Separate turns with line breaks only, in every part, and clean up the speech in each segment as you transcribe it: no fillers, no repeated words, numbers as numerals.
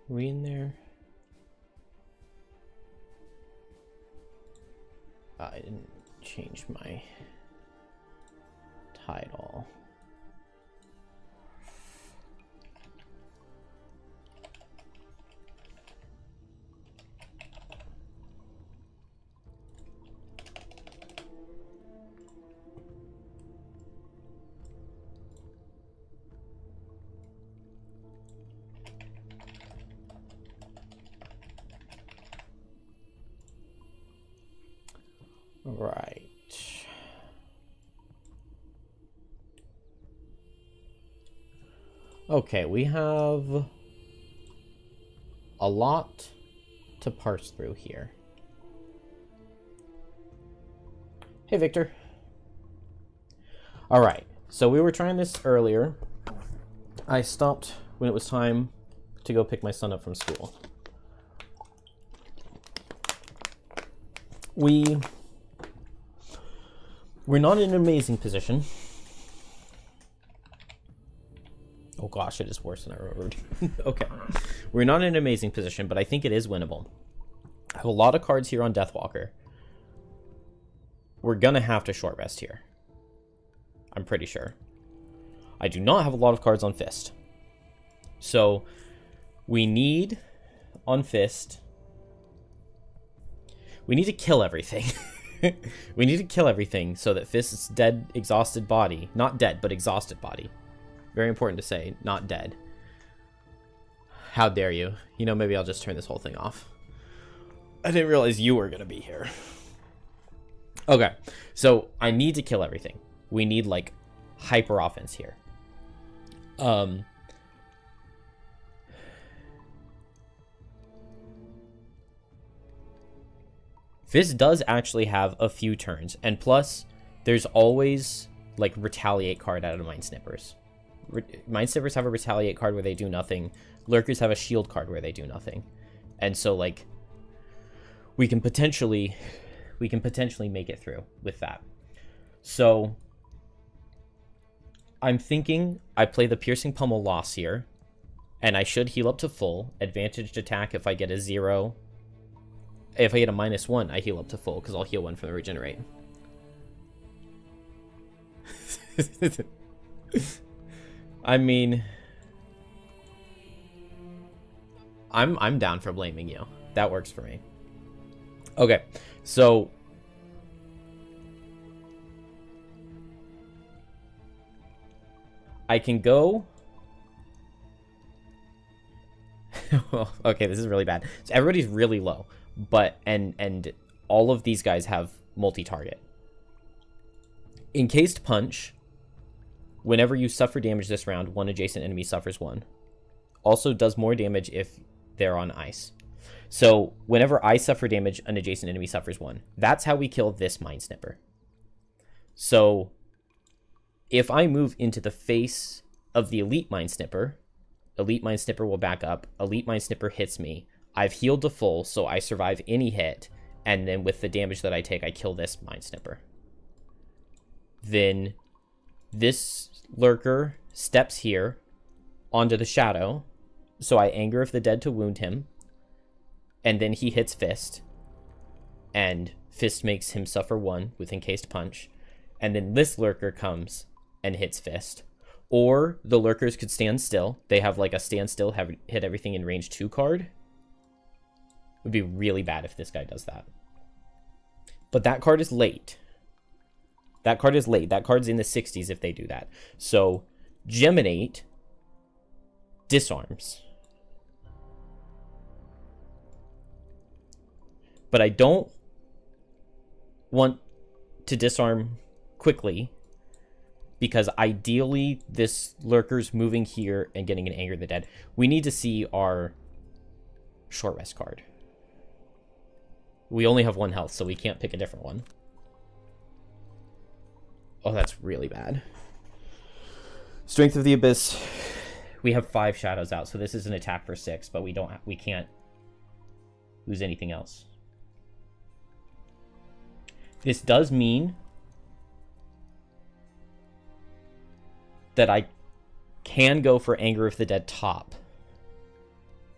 we in there? I didn't change my title. Right. Okay, we have a lot to parse through here. Hey, Victor. All right, so we were trying this earlier. I stopped when it was time to go pick my son up from school. We're not in an amazing position. Oh gosh, it is worse than I remembered. Okay. We're not in an amazing position, but I think it is winnable. I have a lot of cards here on Deathwalker. We're gonna have to short rest here. I'm pretty sure. I do not have a lot of cards on Fist. So, we need, on Fist, we need to kill everything. We need to kill everything so that Fist's dead, exhausted body, not dead, but exhausted body. Very important to say, not dead. How dare you? You know, maybe I'll just turn this whole thing off. I didn't realize you were going to be here. Okay, so I need to kill everything. We need, like, hyper offense here. Fist does actually have a few turns, and plus, there's always, like, Retaliate card out of Mind Snippers. Mind Snippers have a Retaliate card where they do nothing. Lurkers have a Shield card where they do nothing. And so, like, we can potentially make it through with that. So, I'm thinking I play the Piercing Pummel Loss here, and I should heal up to full. Advantaged attack if I get a 0. If I get a -1, I heal up to full, because I'll heal 1 from the regenerate. I mean, I'm down for blaming you. That works for me. Okay, so I can go. Well, okay, this is really bad. So everybody's really low. But, and all of these guys have multi-target. Encased Punch. Whenever you suffer damage this round, one adjacent enemy suffers 1. Also does more damage if they're on ice. So, whenever I suffer damage, an adjacent enemy suffers 1. That's how we kill this Mind Snipper. So, if I move into the face of the Elite Mind Snipper will back up. Elite Mind Snipper hits me. I've healed to full, so I survive any hit, and then with the damage that I take, I kill this Mind Snipper. Then this Lurker steps here onto the Shadow, so I Anger of the Dead to wound him, and then he hits Fist, and Fist makes him suffer 1 with Encased Punch, and then this Lurker comes and hits Fist. Or the Lurkers could stand still. They have like a stand still, hit everything in range 2 card. Would be really bad if this guy does that. But that card is late. That card is late. That card's in the 60s if they do that. So, Geminate disarms. But I don't want to disarm quickly, because ideally this Lurker's moving here and getting an Anger of the Dead. We need to see our short rest card. We only have 1 health, so we can't pick a different one. Oh, that's really bad. Strength of the Abyss. We have 5 shadows out, so this is an attack for 6, but we can't lose anything else. This does mean that I can go for Anger of the Dead top.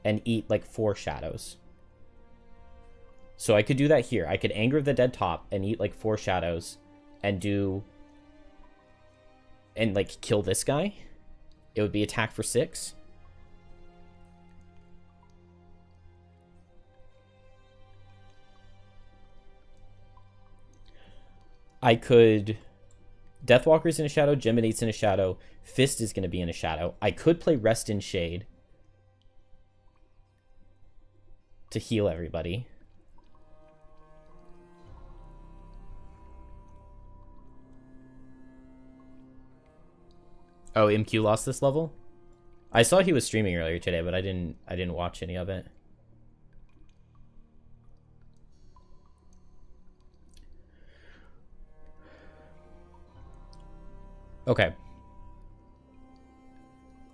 and eat like 4 shadows. So I could do that here. I could Anger of the Dead top and eat like 4 shadows and do... and like kill this guy. It would be attack for 6. I could... Deathwalker's in a shadow, Geminate's in a shadow, Fist is going to be in a shadow. I could play Rest in Shade to heal everybody. Oh, MQ lost this level? I saw he was streaming earlier today, but I didn't watch any of it. Okay.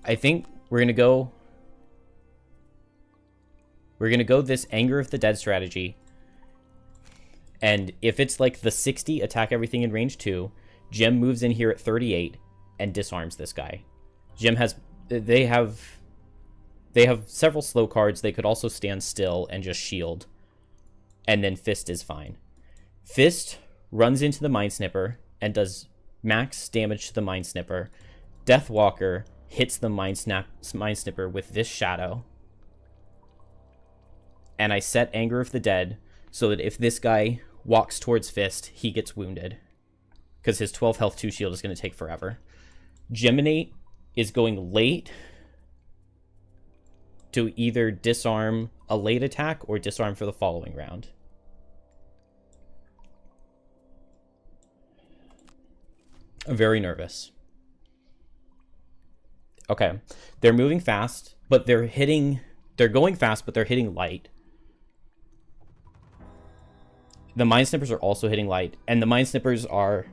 I think we're going to go... We're going to go this Anger of the Dead strategy. And if it's like the 60, attack everything in range 2, Gem moves in here at 38 and disarms this guy. Gem has... They have several slow cards. They could also stand still and just shield. And then Fist is fine. Fist runs into the Mind Snipper and does max damage to the Mind Snipper. Deathwalker hits the Mind Snipper with this shadow. And I set Anger of the Dead so that if this guy walks towards Fist, he gets wounded. Because his 12 health 2 shield is going to take forever. Geminate is going late to either disarm a late attack or disarm for the following round. I'm very nervous. Okay. They're moving fast, but they're going fast, but they're hitting light. The Mind Snippers are also hitting light, and the Mind Snippers are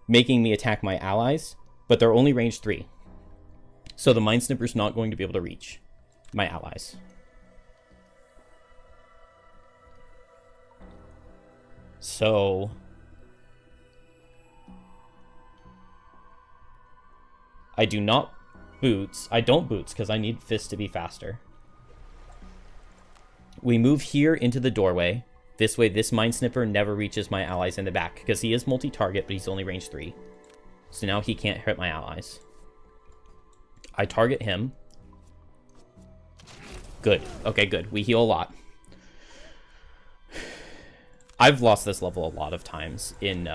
making me attack my allies, but they're only range 3. So the Mind Snipper's not going to be able to reach my allies. So... I do not boots. I don't boots because I need Fist to be faster. We move here into the doorway. This way, this Mind Snipper never reaches my allies in the back because he is multi-target, but he's only range 3. So now he can't hurt my allies. I target him. Good. Okay, good. We heal a lot. I've lost this level a lot of times in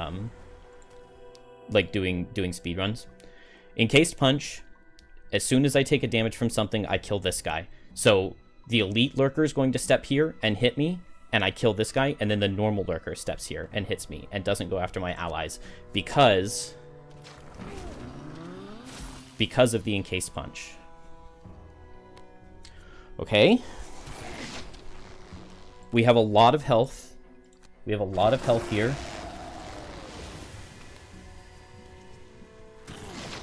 like doing speedruns. Encased Punch, as soon as I take a damage from something, I kill this guy. So the Elite Lurker is going to step here and hit me, and I kill this guy, and then the normal Lurker steps here and hits me and doesn't go after my allies because of the Encased Punch. Okay. We have a lot of health. We have a lot of health here.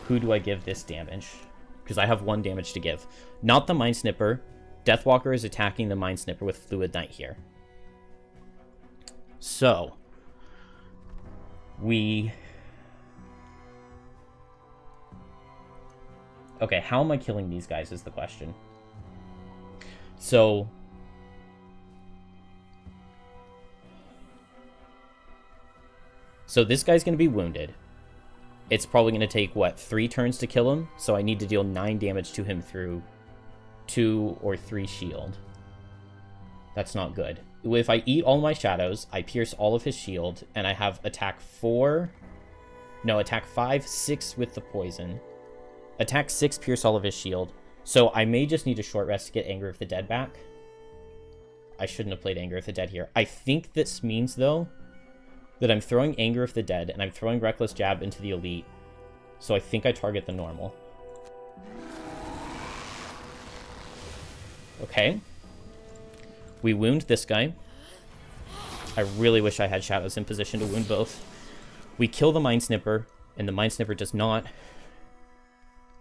Who do I give this damage? Because I have 1 damage to give. Not the Mind Snipper. Deathwalker is attacking the Mind Snipper with Fluid Knight here. So, we... Okay, how am I killing these guys is the question. So... So this guy's going to be wounded. It's probably going to take, what, 3 turns to kill him? So I need to deal 9 damage to him through 2 or 3 shield. That's not good. If I eat all my shadows, I pierce all of his shield, and I have attack 4... No, attack 5, 6 with the poison. Attack 6, pierce all of his shield. So I may just need a short rest to get Anger of the Dead back. I shouldn't have played Anger of the Dead here. I think this means, though, that I'm throwing Anger of the Dead, and I'm throwing Reckless Jab into the Elite. So I think I target the normal. Okay. We wound this guy. I really wish I had shadows in position to wound both. We kill the Mind Snipper, and the Mind Snipper does not...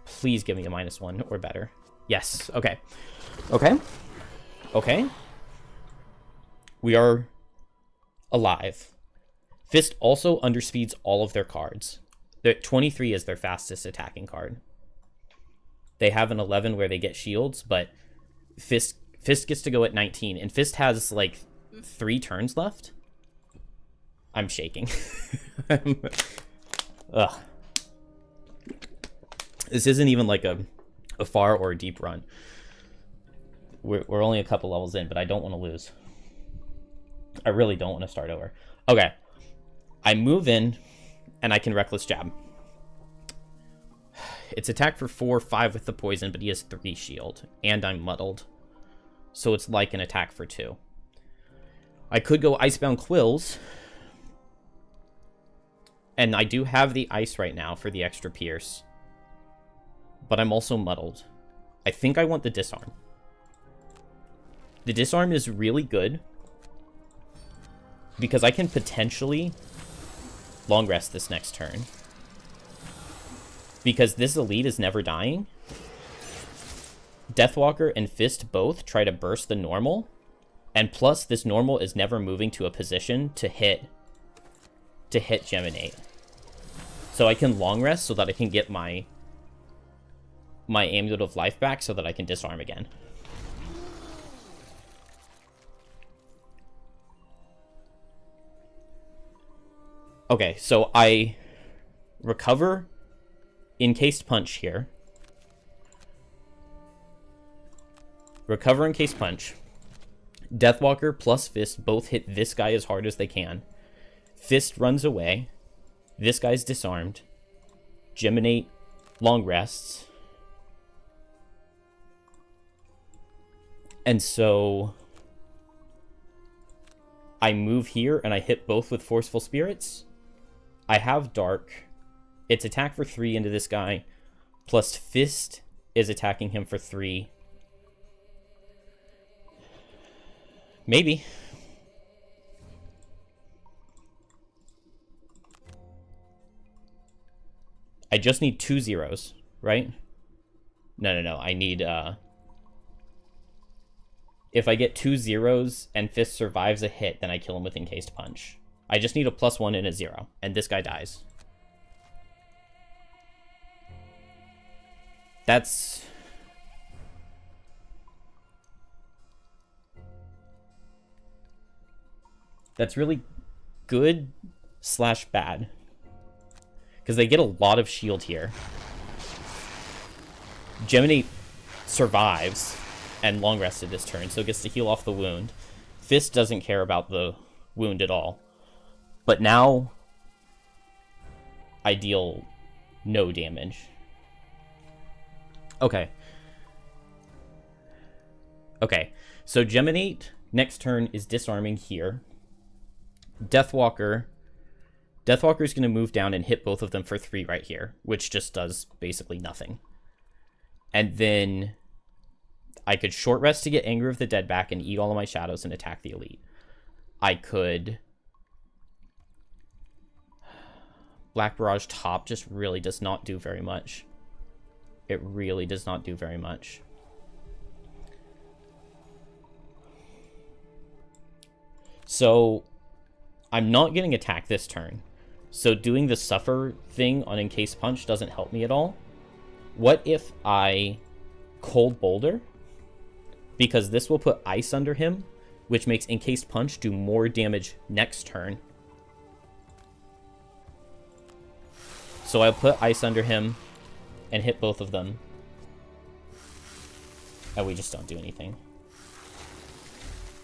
Please give me a -1 or better. Yes. Okay. Okay. Okay. We are alive. Fist also underspeeds all of their cards. 23 is their fastest attacking card. They have an 11 where they get shields, but Fist gets to go at 19, and Fist has, like, 3 turns left. I'm shaking. Ugh. This isn't even, like, a far or a deep run. We're only a couple levels in, but I don't want to lose. I really don't want to start over. Okay. I move in, and I can Reckless Jab. It's attack for 4, 5 with the poison, but he has 3 shield, and I'm muddled. So it's like an attack for 2. I could go Icebound Quills, and I do have the ice right now for the extra pierce, but I'm also muddled. I think I want the Disarm. The Disarm is really good, because I can potentially long rest this next turn. Because this elite is never dying. Deathwalker and Fist both try to burst the normal. And plus, this normal is never moving to a position to hit Geminate. So I can long rest so that I can get my Amulet of Life back so that I can disarm again. Okay, so I recover Encased Punch here. Recover Encased Punch. Deathwalker plus Fist both hit this guy as hard as they can. Fist runs away. This guy's disarmed. Geminate long rests. And so I move here and I hit both with Forceful Spirits. I have Dark. It's attack for 3 into this guy. Plus Fist is attacking him for 3. Maybe. I just need 2 zeros, right? No. I need, if I get 2 zeros and Fist survives a hit, then I kill him with Encased Punch. I just need a +1 and a 0, and this guy dies. That's really good / bad. Because they get a lot of shield here. Geminate survives and long rested this turn, so it gets to heal off the wound. Fist doesn't care about the wound at all. But now I deal no damage. Okay. Okay, so Geminate next turn is disarming here. Deathwalker's going to move down and hit both of them for 3 right here, which just does basically nothing. And then I could short rest to get Anger of the Dead back and eat all of my shadows and attack the elite. I could Black Barrage top just really does not do very much. It really does not do very much. So I'm not getting attacked this turn. So doing the Suffer thing on Encased Punch doesn't help me at all. What if I Cold Boulder? Because this will put ice under him, which makes Encased Punch do more damage next turn. So I'll put ice under him and hit both of them. And we just don't do anything.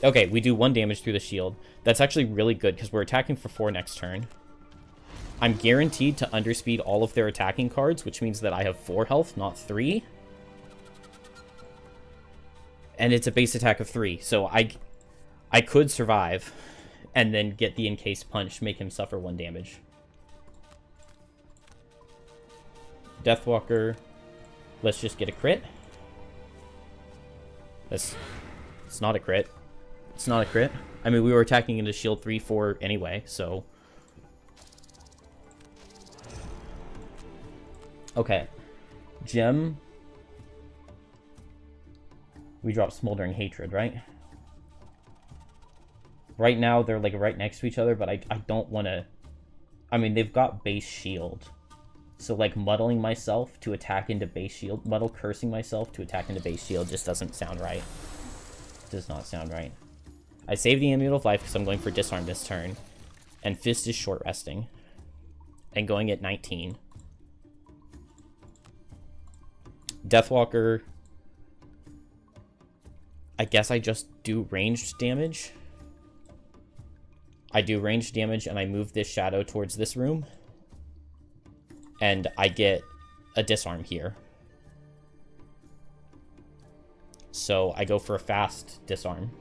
Okay, we do 1 damage through the shield. That's actually really good because we're attacking for 4 next turn. I'm guaranteed to underspeed all of their attacking cards, which means that I have 4 health, not 3. And it's a base attack of 3, so I could survive and then get the Encased Punch, make him suffer 1 damage. Deathwalker, let's just get a crit. It's not a crit. It's not a crit. I mean, we were attacking into shield 3-4 anyway, so. Okay. Gem. We drop Smoldering Hatred, right? Right now, they're like right next to each other, but I don't want to. I mean, they've got base shield. So, like, muddling myself to attack into base shield, muddle cursing myself to attack into base shield just doesn't sound right. Does not sound right. I save the Amulet of Life because I'm going for disarm this turn. And Fist is short resting. And going at 19. Deathwalker. I guess I just do ranged damage. I do ranged damage and I move this shadow towards this room. And I get a disarm here. So I go for a fast disarm.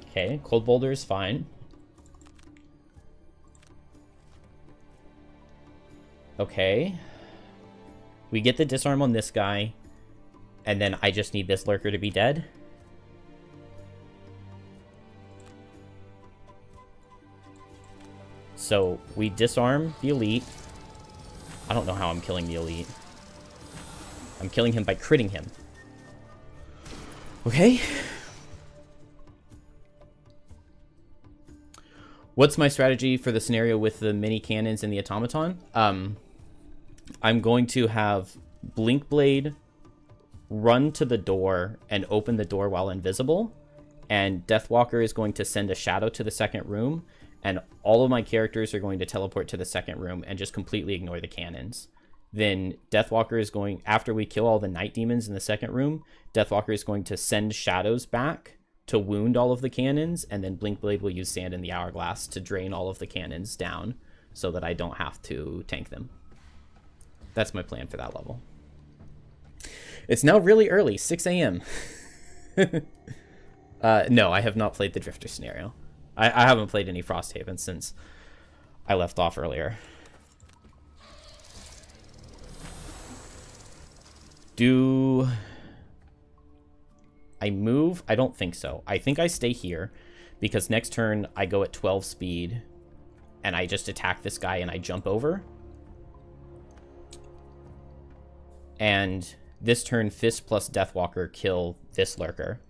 Okay, Cold Boulder is fine. Okay. We get the disarm on this guy. And then I just need this lurker to be dead. So we disarm the elite. I don't know how I'm killing the elite. I'm killing him by critting him. Okay. What's my strategy for the scenario with the mini cannons and the automaton? I'm going to have Blinkblade run to the door and open the door while invisible. And Deathwalker is going to send a shadow to the second room. And all of my characters are going to teleport to the second room and just completely ignore the cannons. Then Deathwalker is going, after we kill all the night demons in the second room, Deathwalker is going to send shadows back to wound all of the cannons, and then Blinkblade will use Sand in the Hourglass to drain all of the cannons down so that I don't have to tank them. That's my plan for that level. It's now really early, 6 a.m. No, I have not played the Drifter scenario. I haven't played any Frosthaven since I left off earlier. Do I move? I don't think so. I think I stay here because next turn I go at 12 speed and I just attack this guy and I jump over. And this turn, Fist plus Deathwalker kill this lurker.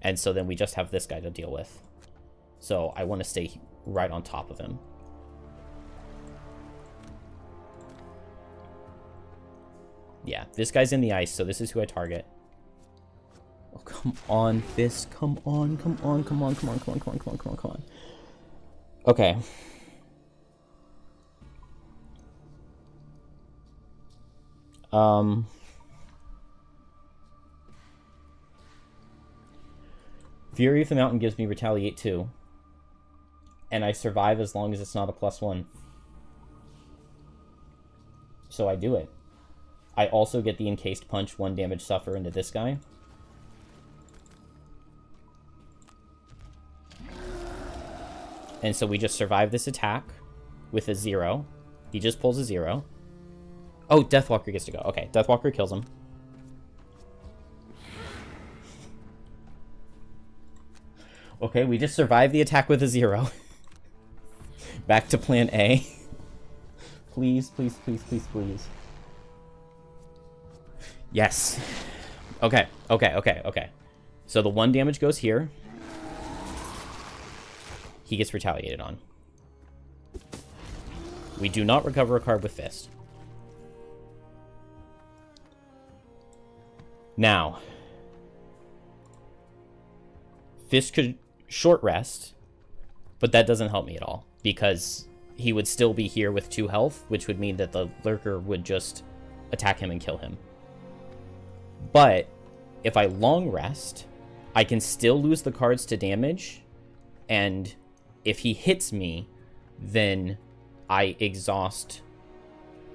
And so then we just have this guy to deal with. So I want to stay right on top of him. Yeah, this guy's in the ice, so this is who I target. Oh, come on, Fist. Come on, come on, come on, come on, come on, come on, come on, come on, come on. Okay. Fury of the Mountain gives me Retaliate 2. And I survive as long as it's not a +1. So I do it. I also get the Encased Punch, 1 damage suffer into this guy. And so we just survive this attack with a 0. He just pulls a 0. Oh, Deathwalker gets to go. Okay, Deathwalker kills him. Okay, we just survived the attack with a 0. Back to plan A. Please, please, please, please, please. Yes. Okay, okay, okay, okay. So the 1 damage goes here. He gets retaliated on. We do not recover a card with Fist. Now, Fist could short rest, but that doesn't help me at all because he would still be here with 2 health, which would mean that the lurker would just attack him and kill him. But if I long rest, I can still lose the cards to damage, and if he hits me, then I exhaust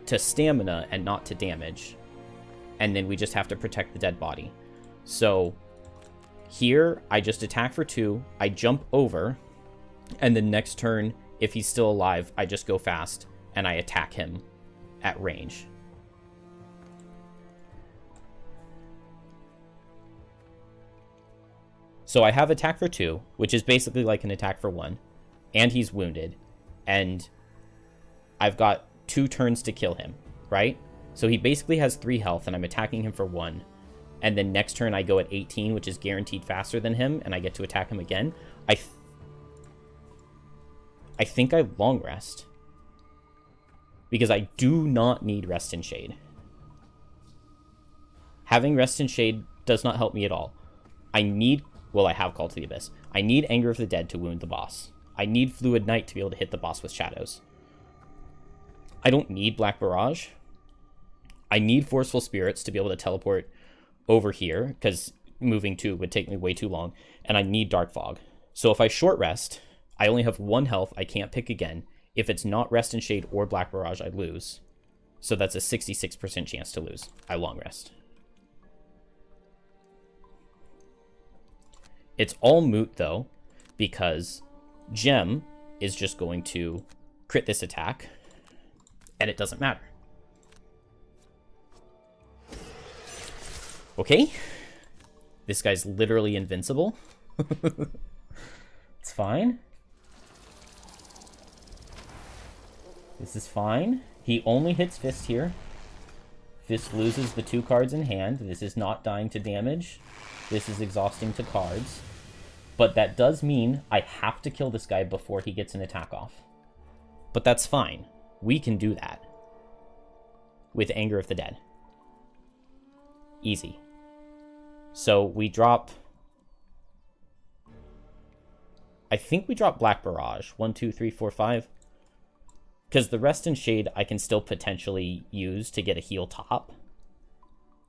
to stamina and not to damage, and then we just have to protect the dead body. So here, I just attack for 2, I jump over, and then next turn, if he's still alive, I just go fast, and I attack him at range. So I have attack for 2, which is basically like an attack for 1, and he's wounded, and I've got 2 turns to kill him, right? So he basically has 3 health, and I'm attacking him for 1. And then next turn I go at 18, which is guaranteed faster than him, and I get to attack him again. I think I long rest. Because I do not need Rest in Shade. Having Rest in Shade does not help me at all. I need... Well, I have Call to the Abyss. I need Anger of the Dead to wound the boss. I need Fluid Night to be able to hit the boss with shadows. I don't need Black Barrage. I need Forceful Spirits to be able to teleport over here, because moving 2 would take me way too long. And I need Dark Fog. So if I short rest, I only have 1 health. I can't pick again. If it's not Rest in Shade or Black Barrage, I lose. So that's a 66% chance to lose. I long rest. It's all moot, though, because Gem is just going to crit this attack, and it doesn't matter. Okay. This guy's literally invincible. It's fine. This is fine. He only hits Fist here. Fist loses the 2 cards in hand. This is not dying to damage. This is exhausting to cards. But that does mean I have to kill this guy before he gets an attack off. But that's fine. We can do that. With Anger of the Dead. Easy. So we drop... I think we drop Black Barrage. 1, 2, 3, 4, 5. Because the Rest in Shade I can still potentially use to get a heal top.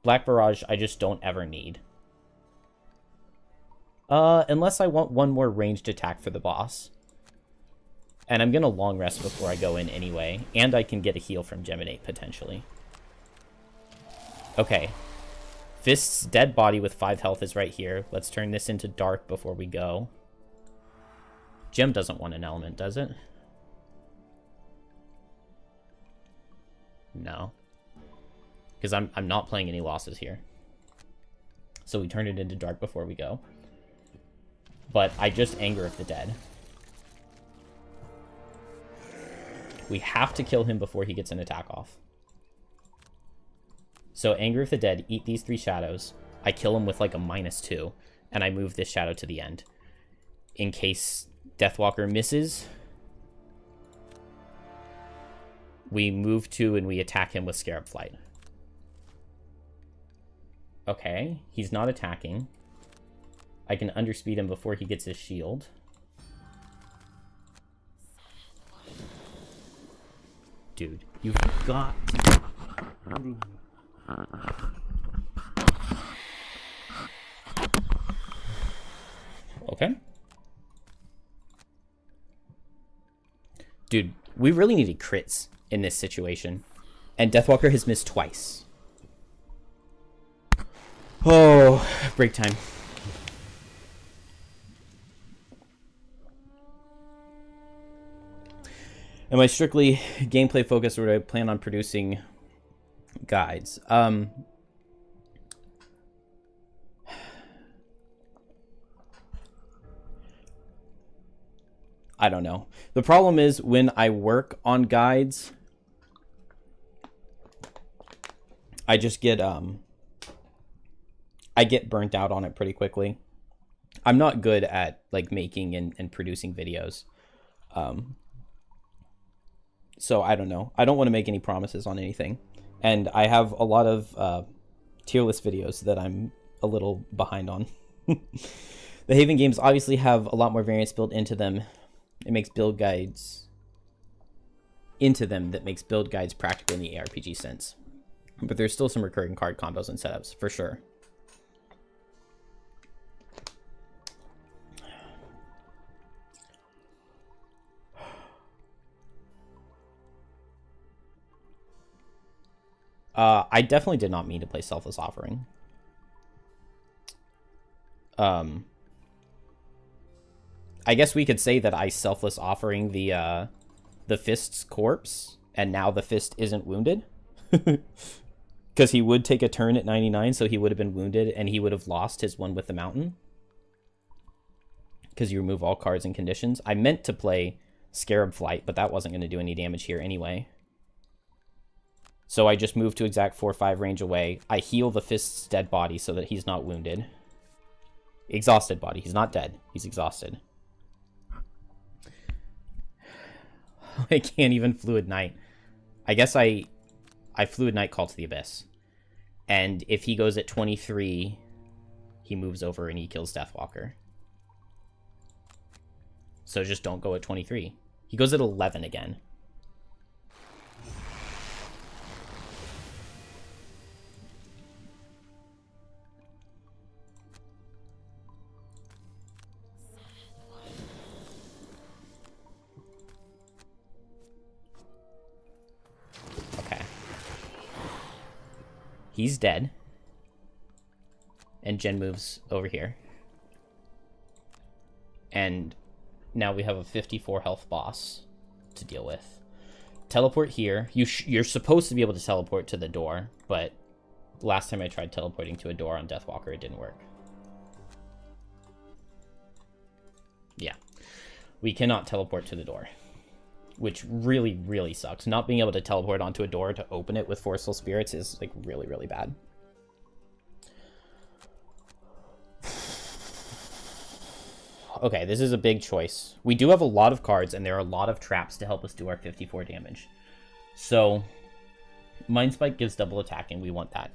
Black Barrage I just don't ever need. Unless I want 1 more ranged attack for the boss. And I'm gonna long rest before I go in anyway. And I can get a heal from Geminate, potentially. Okay. Fist's dead body with 5 health is right here. Let's turn this into dark before we go. Gem doesn't want an element, does it? No. Because I'm not playing any losses here. So we turn it into dark before we go. But I just Anger of the Dead. We have to kill him before he gets an attack off. So Anger of the Dead, eat these 3 shadows. I kill him with like a -2. And I move this shadow to the end. In case Deathwalker misses, we move 2 and we attack him with Scarab Flight. Okay, he's not attacking. I can underspeed him before he gets his shield. Dude, you've got to... Okay. Dude, we really needed crits in this situation. And Deathwalker has missed twice. Oh, break time. Am I strictly gameplay focused, or do I plan on producing guides? I don't know. The problem is when I work on guides, I just get I get burnt out on it pretty quickly. I'm not good at like making and producing videos. So I don't know. I don't want to make any promises on anything. And I have a lot of tier list videos that I'm a little behind on. The Haven games obviously have a lot more variance built into them. It makes build guides into them that makes build guides practical in the ARPG sense. But there's still some recurring card combos and setups, for sure. I definitely did not mean to play Selfless Offering. I guess we could say that I Selfless Offering the Fist's corpse, and now the Fist isn't wounded. Because he would take a turn at 99, so he would have been wounded, and he would have lost his one with the mountain. Because you remove all cards and conditions. I meant to play Scarab Flight, but that wasn't going to do any damage here anyway. So I just move to exact 4-5 range away. I heal the Fist's dead body so that he's not wounded. Exhausted body. He's not dead. He's exhausted. I can't even Fluid Knight. I guess I Fluid Knight Call to the Abyss. And if he goes at 23, he moves over and he kills Deathwalker. So just don't go at 23. He goes at 11 again. Okay. He's dead. And Jen moves over here. And now we have a 54 health boss to deal with. Teleport here. You're supposed to be able to teleport to the door, but last time I tried teleporting to a door on Deathwalker, it didn't work. Yeah. We cannot teleport to the door, which really, really sucks. Not being able to teleport onto a door to open it with Forceful Spirits is like really, really bad. Okay, this is a big choice. We do have a lot of cards, and there are a lot of traps to help us do our 54 damage. So, Mind Spike gives double attack, and we want that.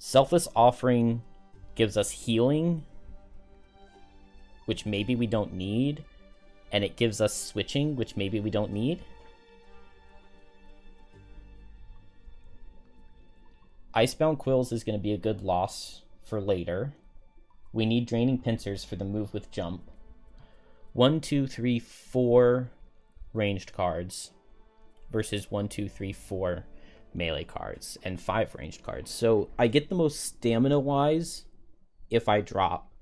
Selfless Offering gives us healing, which maybe we don't need. And it gives us switching, which maybe we don't need. Icebound Quills is going to be a good loss for later. We need Draining Pincers for the move with jump. 1, 2, 3, 4 ranged cards versus 1, 2, 3, 4 melee cards and 5 ranged cards. So I get the most stamina wise if I drop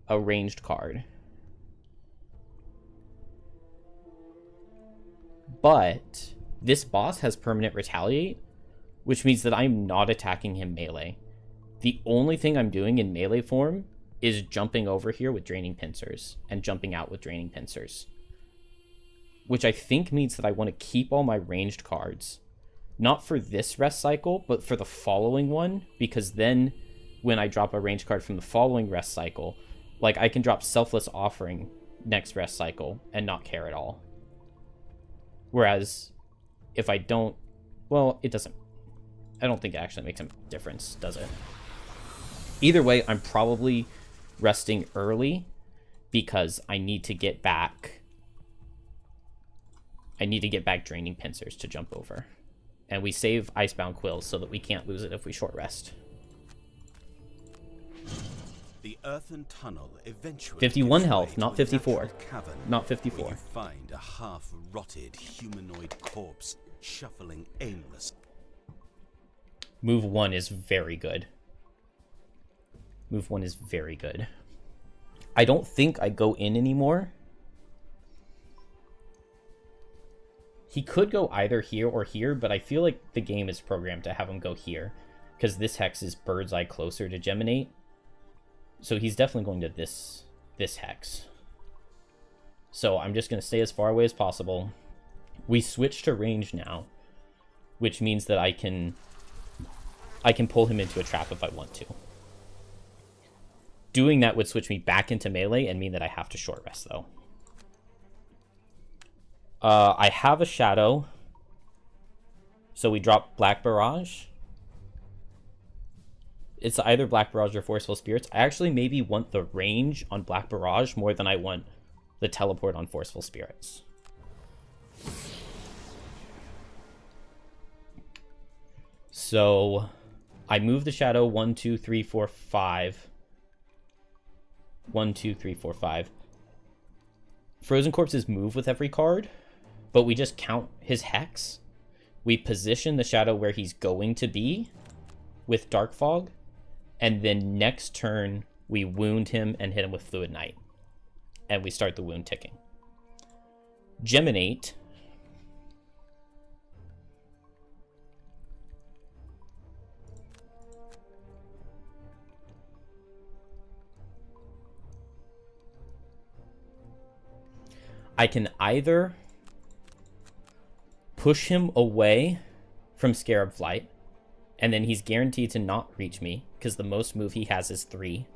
a ranged card. But this boss has permanent retaliate, which means that I'm not attacking him melee. The only thing I'm doing in melee form is jumping over here with Draining Pincers and jumping out with Draining Pincers. Which I think means that I want to keep all my ranged cards. Not for this rest cycle, but for the following one. Because then when I drop a ranged card from the following rest cycle, like I can drop Selfless Offering next rest cycle and not care at all. Whereas if I don't, well, it doesn't. I don't think it actually makes a difference, does it? Either way, I'm probably resting early because I need to get back. I need to get back Draining Pincers to jump over. And we save Icebound Quills so that we can't lose it if we short rest.
The earthen tunnel eventually
51 health, not 54. Not 54.
You find a half-rotted humanoid corpse shuffling aimlessly.
Move 1 is very good. Move 1 is very good. I don't think I go in anymore. He could go either here or here, but I feel like the game is programmed to have him go here. Because this hex is bird's eye closer to Geminate. So he's definitely going to this hex. So I'm just going to stay as far away as possible. We switch to range now, which means that I can pull him into a trap if I want to. Doing that would switch me back into melee and mean that I have to short rest, though. I have a Shadow. So we drop Black Barrage. It's either Black Barrage or Forceful Spirits. I actually maybe want the range on Black Barrage more than I want the teleport on Forceful Spirits. So I move the Shadow 1, 2, 3, 4, 5. 1, 2, 3, 4, 5. Frozen Corpses move with every card, but we just count his hex. We position the Shadow where he's going to be with Dark Fog, and then next turn we wound him and hit him with Fluid Knight. And we start the wound ticking. Geminate. I can either push him away from Scarab Flight, and then he's guaranteed to not reach me, because the most move he has is 3.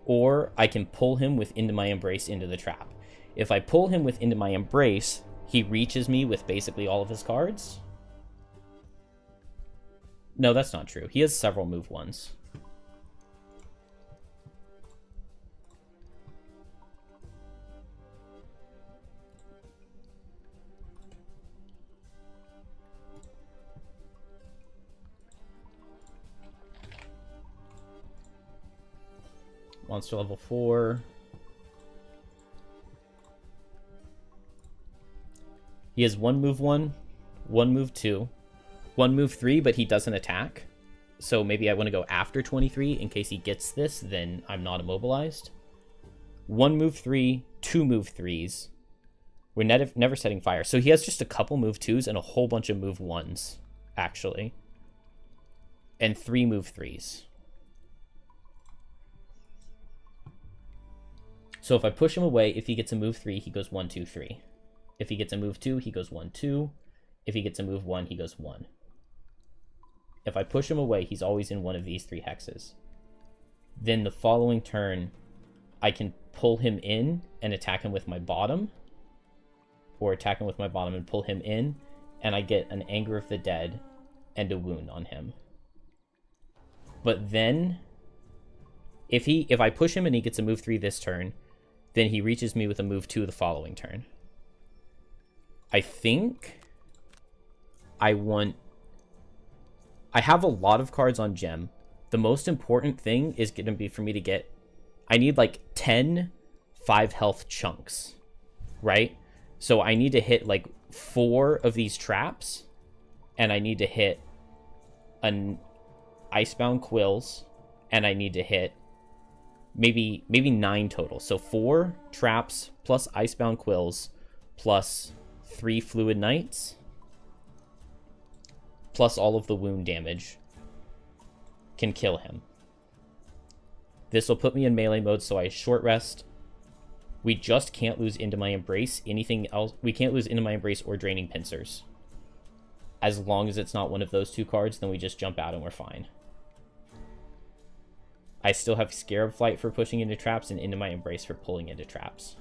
or I can pull him with Into My Embrace into the trap. If I pull him with Into My Embrace, he reaches me with basically all of his cards. No, that's not true. He has several move ones. Monster level 4. He has 1 move 1, 1 move 2, 1 move 3, but he doesn't attack. So maybe I want to go after 23 in case he gets this, then I'm not immobilized. 1 move 3, 2 move 3s. We're never setting fire. So he has just a couple move 2s and a whole bunch of move 1s, actually. And 3 move 3s. So if I push him away, if he gets a move 3, he goes 1, 2, 3. If he gets a move 2, he goes 1, 2. If he gets a move 1, he goes 1. If I push him away, he's always in one of these 3 hexes. Then the following turn, I can pull him in and attack him with my bottom. Or attack him with my bottom and pull him in. And I get an Anger of the Dead and a wound on him. But then, if I push him and he gets a move 3 this turn, then he reaches me with a move 2 the following turn. I think I have a lot of cards on Gem. The most important thing is going to be for me to get... I need like 10 5 health chunks, right? So I need to hit like 4 of these traps, and I need to hit an Icebound Quills, and I need to hit maybe 9 total. So 4 traps plus Icebound Quills plus 3 Fluid Knights plus all of the wound damage can kill him. This will put me in melee mode, so I short rest. We just can't lose Into My Embrace. Anything else, we can't lose Into My Embrace or Draining Pincers. As long as it's not one of those 2 cards, then we just jump out and we're fine. I still have Scarab Flight for pushing into traps and Into My Embrace for pulling into traps.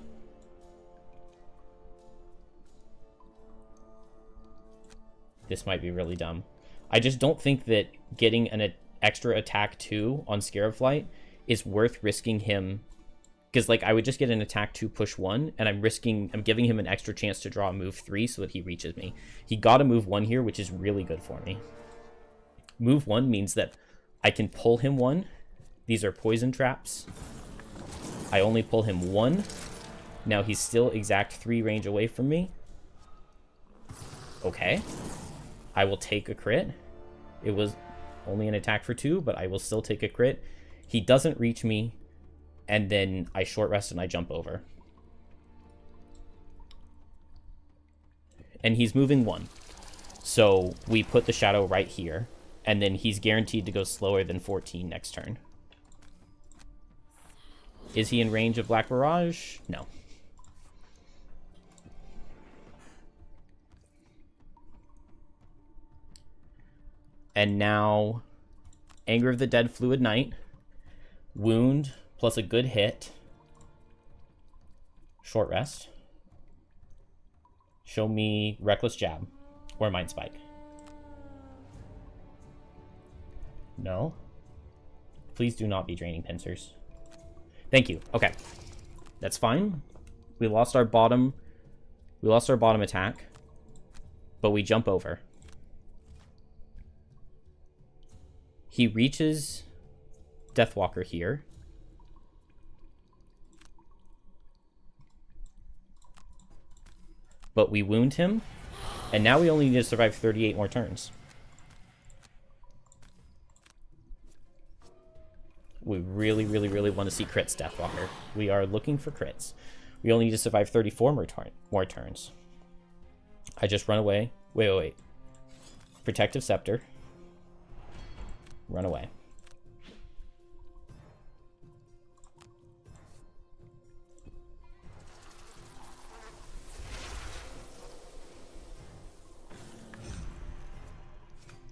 This might be really dumb. I just don't think that getting an extra attack 2 on Scarab Flight is worth risking him. Because like I would just get an attack 2 push 1, and I'm giving him an extra chance to draw a move 3 so that he reaches me. He got a move 1 here, which is really good for me. Move 1 means that I can pull him 1. These are poison traps. I only pull him 1. Now he's still exact 3 range away from me. Okay. I will take a crit. It was only an attack for 2, but I will still take a crit. He doesn't reach me, and then I short rest and I jump over. And he's moving 1. So we put the shadow right here, and then he's guaranteed to go slower than 14 next turn. Is he in range of Black Barrage? No. And now, Anger of the Dead, Fluid Knight, wound plus a good hit, short rest. Show me Reckless Jab or Mind Spike. No. Please do not be Draining Pincers. Thank you. Okay. That's fine. We lost our bottom attack, but we jump over. He reaches Deathwalker here. But we wound him, and now we only need to survive 38 more turns. We really, really, really want to see crits, Deathwalker. We are looking for crits. We only need to survive 34 more turns. I just run away. Wait. Protective Scepter. Run away.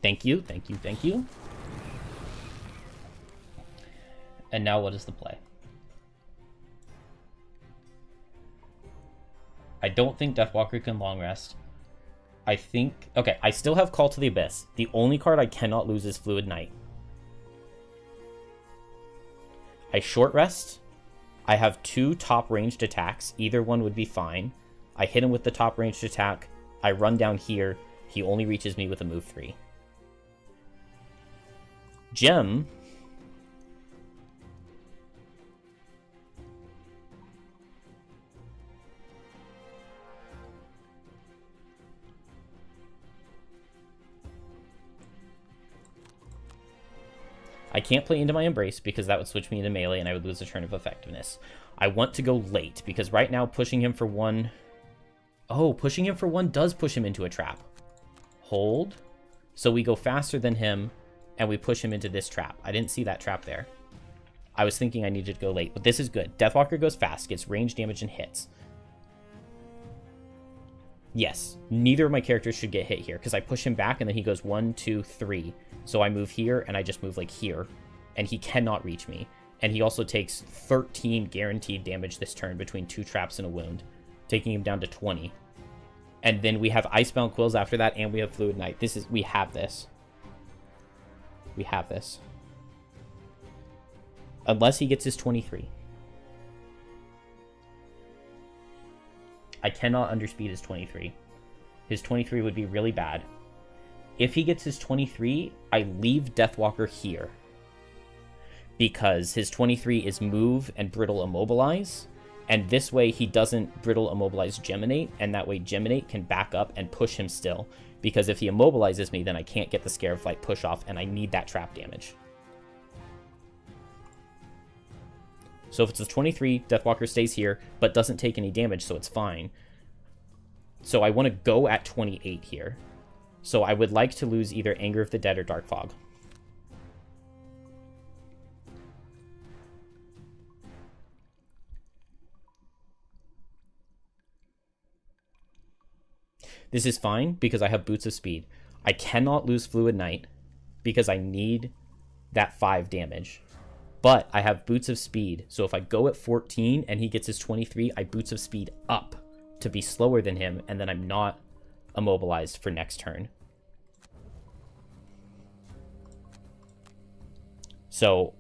Thank you, thank you, thank you. And now what is the play? I don't think Deathwalker can long rest. I think... Okay, I still have Call to the Abyss. The only card I cannot lose is Fluid Knight. I short rest. I have 2 top ranged attacks. Either one would be fine. I hit him with the top ranged attack. I run down here. He only reaches me with a move 3. Gem. I can't play into my Embrace because that would switch me into melee and I would lose a turn of effectiveness. I want to go late because right now pushing him for 1... Oh, pushing him for 1 does push him into a trap. Hold. So we go faster than him and we push him into this trap. I didn't see that trap there. I was thinking I needed to go late, but this is good. Deathwalker goes fast, gets range damage and hits. Yes, neither of my characters should get hit here because I push him back and then he goes 1, 2, 3. So I move here and I just move like here and he cannot reach me. And he also takes 13 guaranteed damage this turn between 2 traps and a wound, taking him down to 20. And then we have Icebound Quills after that and we have Fluid Knight. We have this. We have this. Unless he gets his 23. I cannot underspeed his 23. His 23 would be really bad. If he gets his 23, I leave Deathwalker here. Because his 23 is move and brittle immobilize. And this way he doesn't brittle immobilize Geminate. And that way Geminate can back up and push him still. Because if he immobilizes me, then I can't get the Scare of Flight push off. And I need that trap damage. So if it's a 23, Deathwalker stays here, but doesn't take any damage, so it's fine. So I want to go at 28 here. So I would like to lose either Anger of the Dead or Dark Fog. This is fine because I have Boots of Speed. I cannot lose Fluid Knight because I need that 5 damage. But I have Boots of Speed, so if I go at 14 and he gets his 23, I Boots of Speed up to be slower than him, and then I'm not immobilized for next turn. So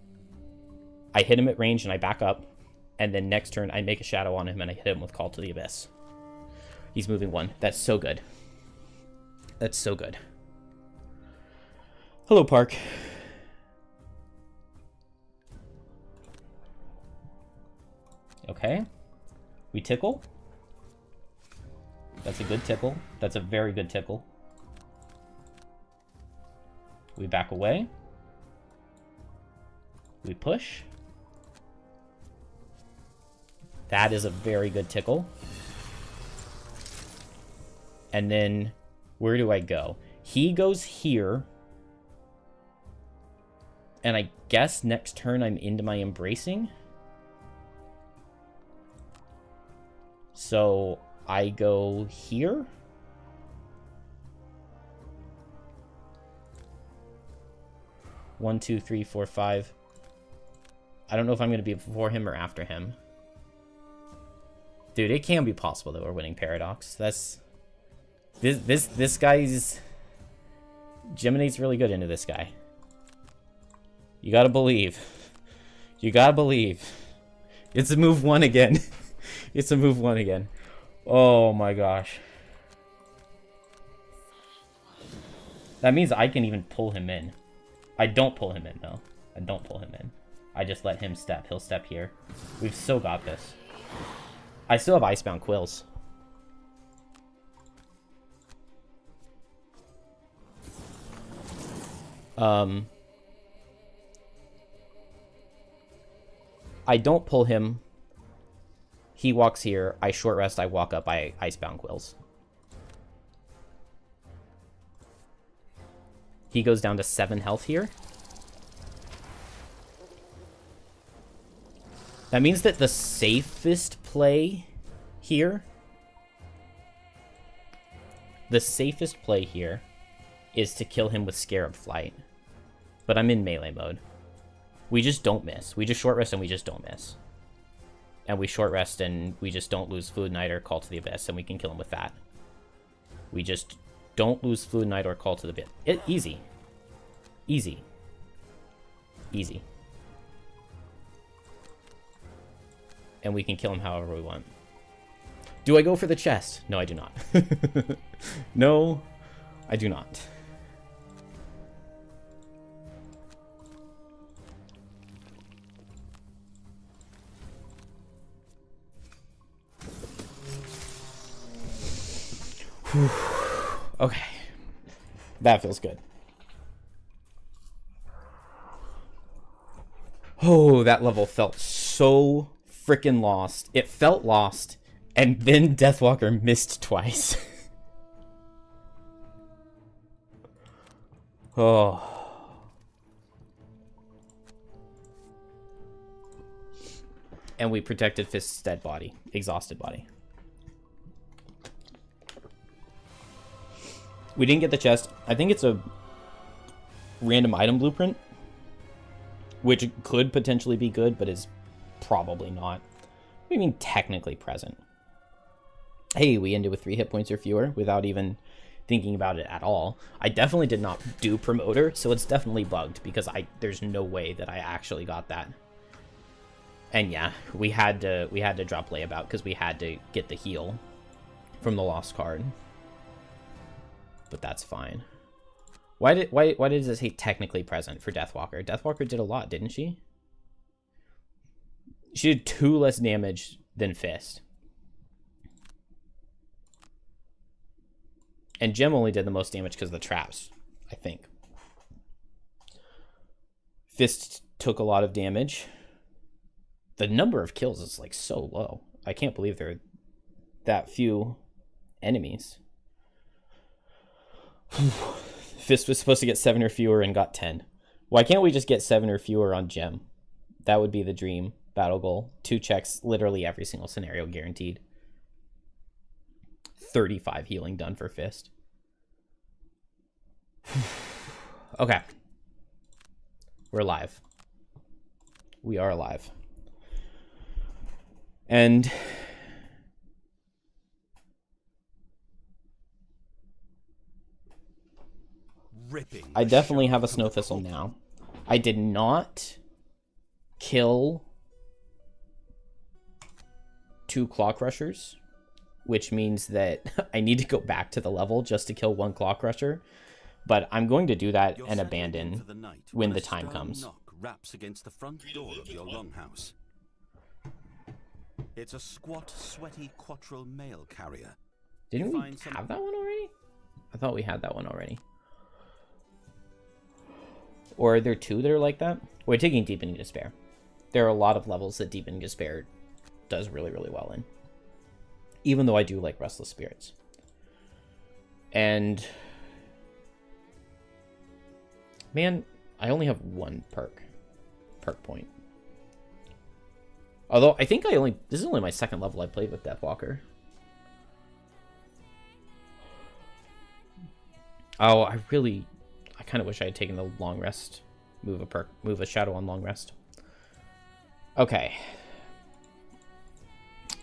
I hit him at range and I back up, and then next turn I make a shadow on him and I hit him with Call to the Abyss. He's moving 1. That's so good. That's so good. Hello, Park. Okay. We tickle. That's a good tickle. That's a very good tickle. We back away. We push. That is a very good tickle. And then, where do I go? He goes here. And I guess next turn I'm into my Embracing. So I go here. One, two, three, four, 5. I don't know if I'm going to be before him or after him. Dude, it can be possible that we're winning Paradox. That's... This guy's... Geminate's really good into this guy. You gotta believe. You gotta believe. It's a move 1 again. It's a move 1 again. Oh my gosh. That means I can even pull him in. I don't pull him in, though. I don't pull him in. I just let him step. He'll step here. We've still got this. I still have Icebound Quills. I don't pull him. He walks here. I short rest. I walk up. I Icebound Quills. He goes down to 7 health here. That means that the safest play here... The safest play here is to kill him with Scarab Flight. But I'm in melee mode. We just don't miss. We just short rest and we just don't miss. And we short rest and we just don't lose Fluid Knight or Call to the Abyss, and we can kill him with that. We just don't lose Fluid Knight or Call to the Abyss. Easy. Easy. Easy. And we can kill him however we want. Do I go for the chest? No, I do not. No, I do not. Whew. Okay. That feels good. Oh, that level felt so freaking lost. It felt lost, and then Deathwalker missed twice. Oh. And we protected Fist's dead body, exhausted body. We didn't get the chest. I think it's a random item blueprint, which could potentially be good, but is probably not. What do you mean technically present? Hey, we ended with 3 hit points or fewer without even thinking about it at all. I definitely did not do promoter, so it's definitely bugged because there's no way that I actually got that. And yeah, we had to drop layabout because we had to get the heal from the lost card. But that's fine. Why did it say technically present for Deathwalker? Deathwalker did a lot, didn't she? She did 2 less damage than Fist. And Gem only did the most damage because of the traps, I think. Fist took a lot of damage. The number of kills is like so low. I can't believe there are that few enemies. Fist was supposed to get 7 or fewer and got 10. Why can't we just get 7 or fewer on Gem? That would be the dream battle goal. 2 checks, literally every single scenario guaranteed. 35 healing done for Fist. Okay. We're alive. We are alive. And I definitely have a Snow Thistle now. I did not kill 2 Claw Crushers, which means that I need to go back to the level just to kill 1 Claw Crusher. But I'm going to do that and abandon when the time comes.
Knock raps against the front door of your longhouse. It's a squat, sweaty Quattro mail carrier.
Didn't we have that one already? I thought we had that one already. Or are there 2 that are like that? We're taking Deepening Despair. There are a lot of levels that Deepening Despair does really, really well in. Even though I do like Restless Spirits. And man, I only have 1 perk point. Although I think this is only my 2nd level I played with Deathwalker. Oh, I kind of wish I had taken the long rest, move a shadow on long rest. Okay.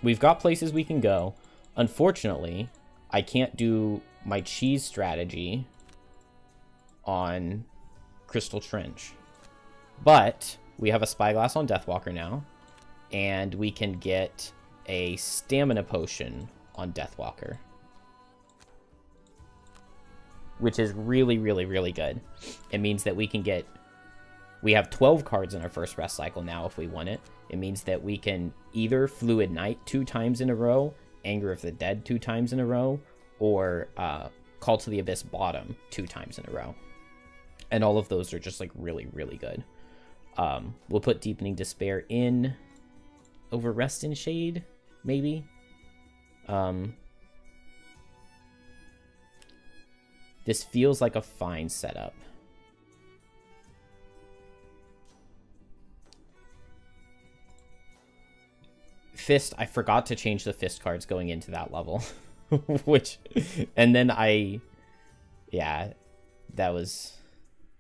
We've got places we can go. Unfortunately, I can't do my cheese strategy on Crystal Trench. But we have a Spyglass on Deathwalker now, and we can get a stamina potion on Deathwalker, which is really, really, really good. It means that we have 12 cards in our first rest cycle now if we want it. It means that we can either Fluid Knight 2 times in a row, Anger of the Dead 2 times in a row, or Call to the Abyss bottom 2 times in a row. And all of those are just like really, really good. We'll put Deepening Despair in over Rest in Shade, maybe. This feels like a fine setup. Fist, I forgot to change the Fist cards going into that level. And then yeah, that was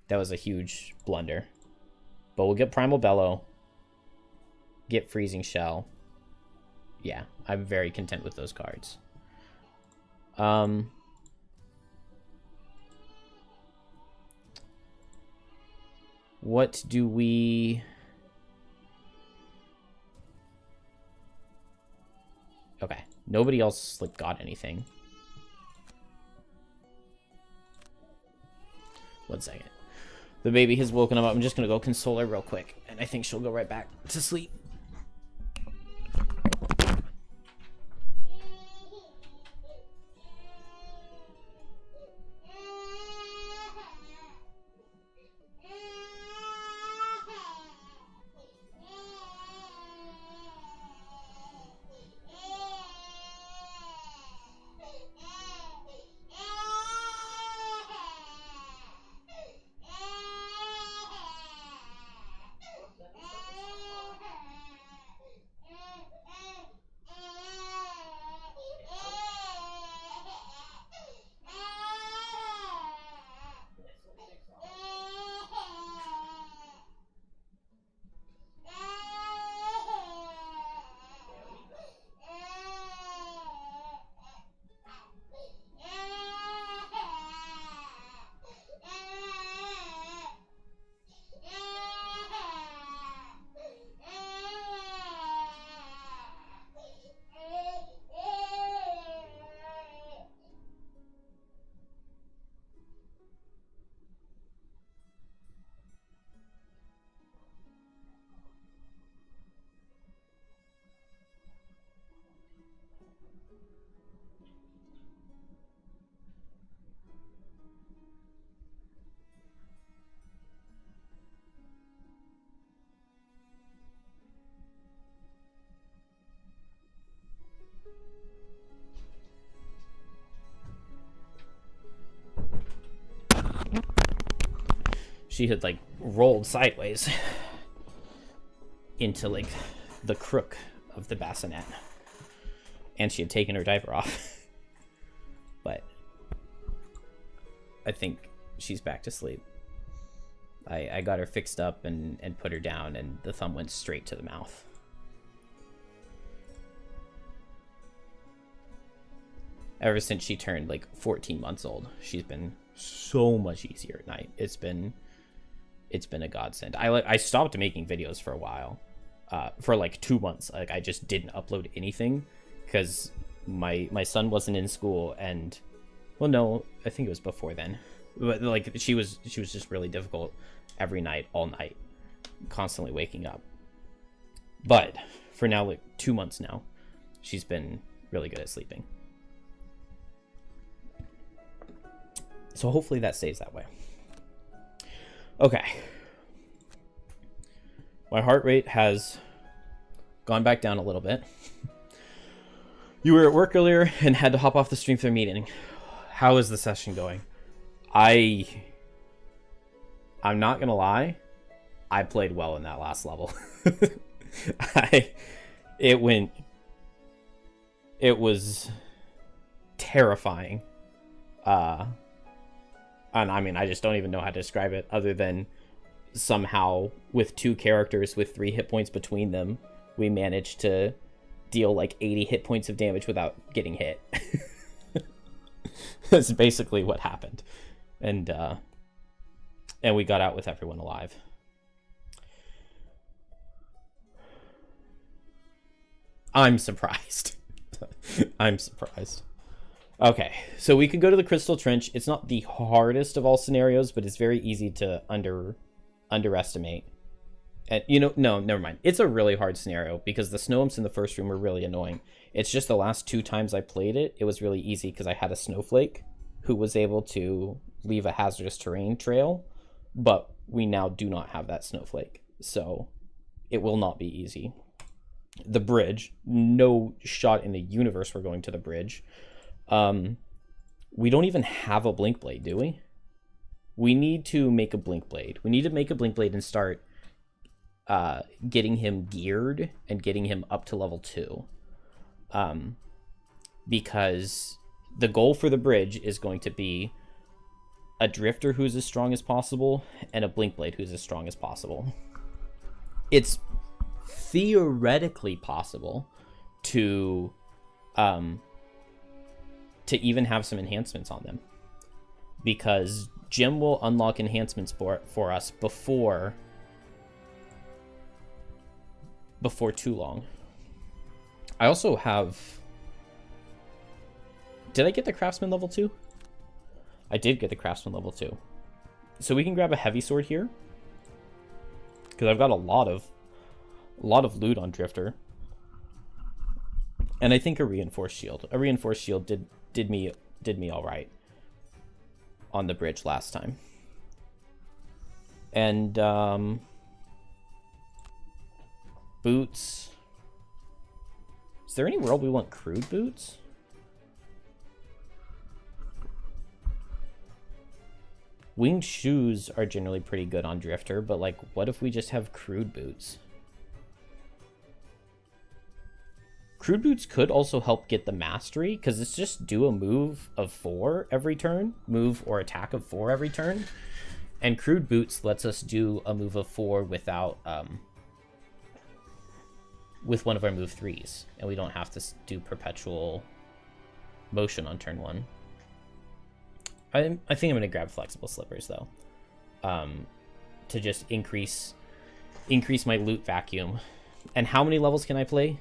a huge blunder. But we'll get Primal Bellow, get Freezing Shell, yeah, I'm very content with those cards. What do we... Okay, nobody else like got anything. 1 second. The baby has woken up. I'm just gonna go console her real quick, and I think she'll go right back to sleep. She had like rolled sideways into like the crook of the bassinet, and she had taken her diaper off. But I think she's back to sleep. I got her fixed up and put her down, and the thumb went straight to the mouth. Ever since she turned like 14 months old, she's been so much easier at night. It's been a godsend. I stopped making videos for a while, for like 2 months. Like I just didn't upload anything because my son wasn't in school, and well, no, I think it was before then. But like she was just really difficult every night, all night, constantly waking up. But for now, like 2 months now, she's been really good at sleeping. So hopefully that stays that way. Okay. My heart rate has gone back down a little bit. You were at work earlier and had to hop off the stream for a meeting. How is the session going? I'm not gonna lie, I played well in that last level. It was terrifying. And I mean, I just don't even know how to describe it other than somehow with 2 characters with 3 hit points between them, we managed to deal like 80 hit points of damage without getting hit. That's basically what happened. And we got out with everyone alive. I'm surprised. I'm surprised. Okay, so we could go to the Crystal Trench. It's not the hardest of all scenarios, but it's very easy to underestimate. And no, never mind. It's a really hard scenario because the snow imps in the first room were really annoying. It's just the last 2 times I played it, it was really easy because I had a snowflake who was able to leave a hazardous terrain trail, but we now do not have that snowflake, so it will not be easy. The bridge, no shot in the universe we're going to the bridge. We don't even have a blink blade, do we? We need to make a blink blade. We need to make a blink blade and start getting him geared and getting him up to level 2. Because the goal for the bridge is going to be a drifter who's as strong as possible and a blink blade who's as strong as possible. It's theoretically possible to even have some enhancements on them, because Jim will unlock enhancements for us before too long. I also have... Did I get the Craftsman level 2? I did get the Craftsman level 2. So we can grab a heavy sword here, because I've got a lot of loot on Drifter. And I think a reinforced shield. A reinforced shield did me all right on the bridge last time. And boots. Is there any world we want crude boots? Winged shoes are generally pretty good on Drifter, but like, what if we just have crude boots? Crude boots could also help get the mastery, because it's just do a move of 4 every turn. Move or attack of 4 every turn. And crude boots lets us do a move of 4 without, with one of our move 3s. And we don't have to do perpetual motion on turn 1. I think I'm going to grab flexible slippers, though, to just increase my loot vacuum. And how many levels can I play?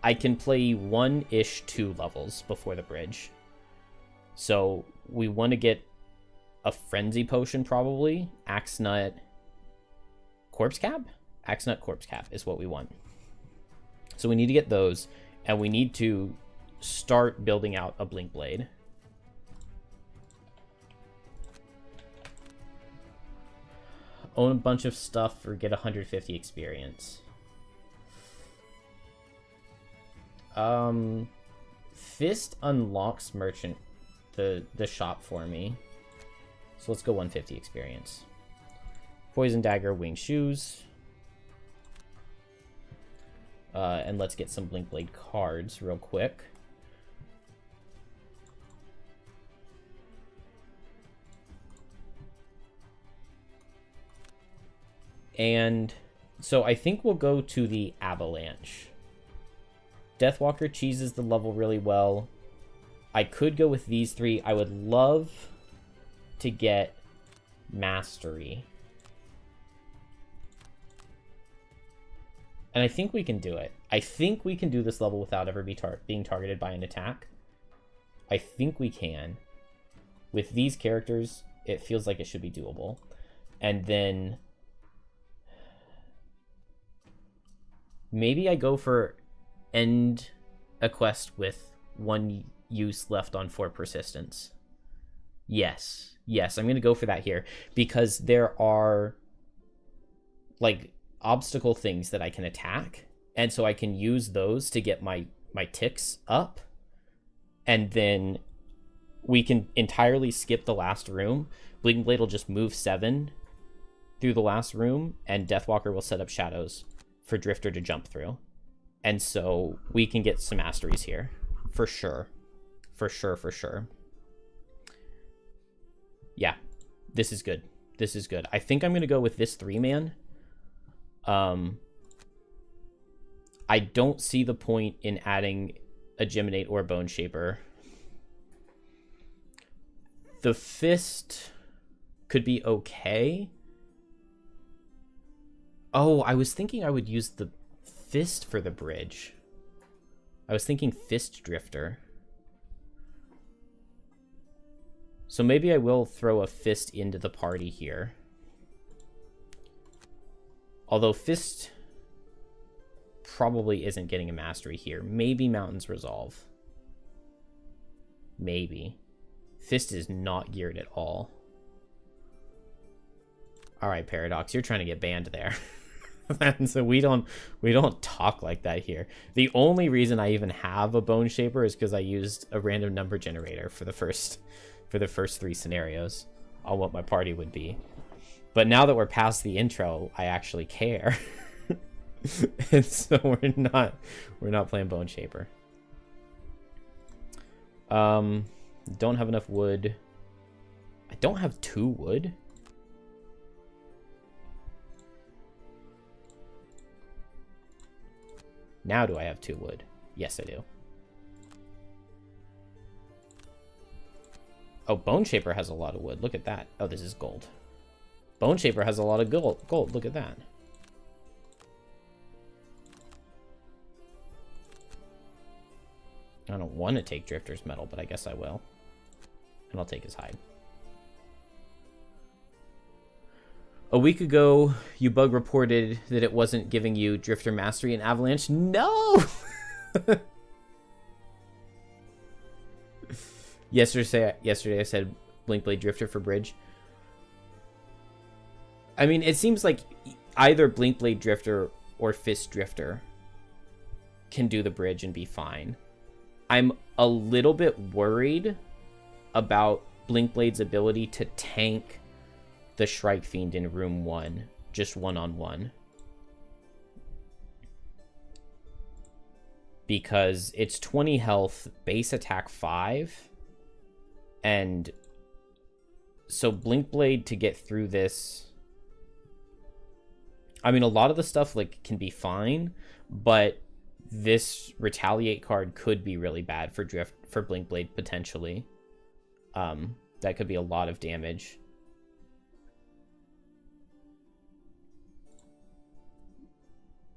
I can play 1-ish 2 levels before the bridge. So we want to get a Frenzy Potion, probably. Axe Nut Corpse Cap? Axe Nut Corpse Cap is what we want. So we need to get those, and we need to start building out a Blink Blade. Own a bunch of stuff or get 150 experience. Fist unlocks merchant the shop for me. So let's go 150 experience. Poison dagger, winged shoes. And let's get some Blink Blade cards real quick. And so I think we'll go to the Avalanche. Deathwalker cheeses the level really well. I could go with these 3. I would love to get Mastery. And I think we can do it. I think we can do this level without ever being targeted by an attack. I think we can. With these characters, it feels like it should be doable. And then maybe I go for end a quest with 1 use left on 4 persistence. Yes, I'm going to go for that here, because there are like obstacle things that I can attack, and so I can use those to get my ticks up, and then we can entirely skip the last room. Blink Blade will just move 7 through the last room, and Deathwalker will set up shadows for Drifter to jump through. And so we can get some masteries here. For sure. For sure. Yeah. This is good. I think I'm going to go with this 3-man. I don't see the point in adding a Geminate or a Bone Shaper. The Fist could be okay. Oh, I was thinking I would use the Fist for the bridge. I was thinking Fist Drifter. So maybe I will throw a Fist into the party here. Although Fist probably isn't getting a mastery here. Maybe Mountain's Resolve. Maybe. Fist is not geared at all. Alright, Paradox, you're trying to get banned there. And so we don't talk like that here. The only reason I even have a Bone Shaper is because I used a random number generator for the first 3 scenarios on what my party would be. But now that we're past the intro, I actually care. And so we're not playing Bone Shaper. Don't have enough wood. I don't have 2 wood. Now do I have 2 wood? Yes, I do. Oh, Bone Shaper has a lot of wood. Look at that. Oh, this is gold. Bone Shaper has a lot of gold. Look at that. I don't want to take Drifter's metal, but I guess I will. And I'll take his hide. A week ago, you bug reported that it wasn't giving you Drifter Mastery in Avalanche. No! Yesterday I said Blinkblade Drifter for Bridge. I mean, it seems like either Blinkblade Drifter or Fist Drifter can do the bridge and be fine. I'm a little bit worried about Blinkblade's ability to tank the Shrike Fiend in room 1, just one-on-one. Because it's 20 health, base attack 5, and so Blinkblade to get through this... I mean, a lot of the stuff like can be fine, but this Retaliate card could be really bad for Blinkblade potentially. That could be a lot of damage.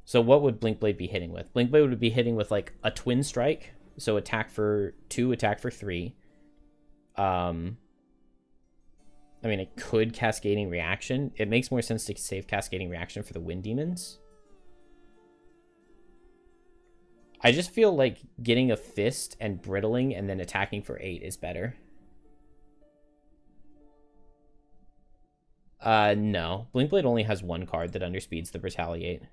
So what would Blinkblade be hitting with? Blinkblade would be hitting with like a Twin Strike, so attack for 2, attack for 3. I mean, it could Cascading Reaction. It makes more sense to save Cascading Reaction for the Wind Demons. I just feel like getting a Fist and Brittling and then attacking for 8 is better. No. Blinkblade only has 1 card that underspeeds the Retaliate.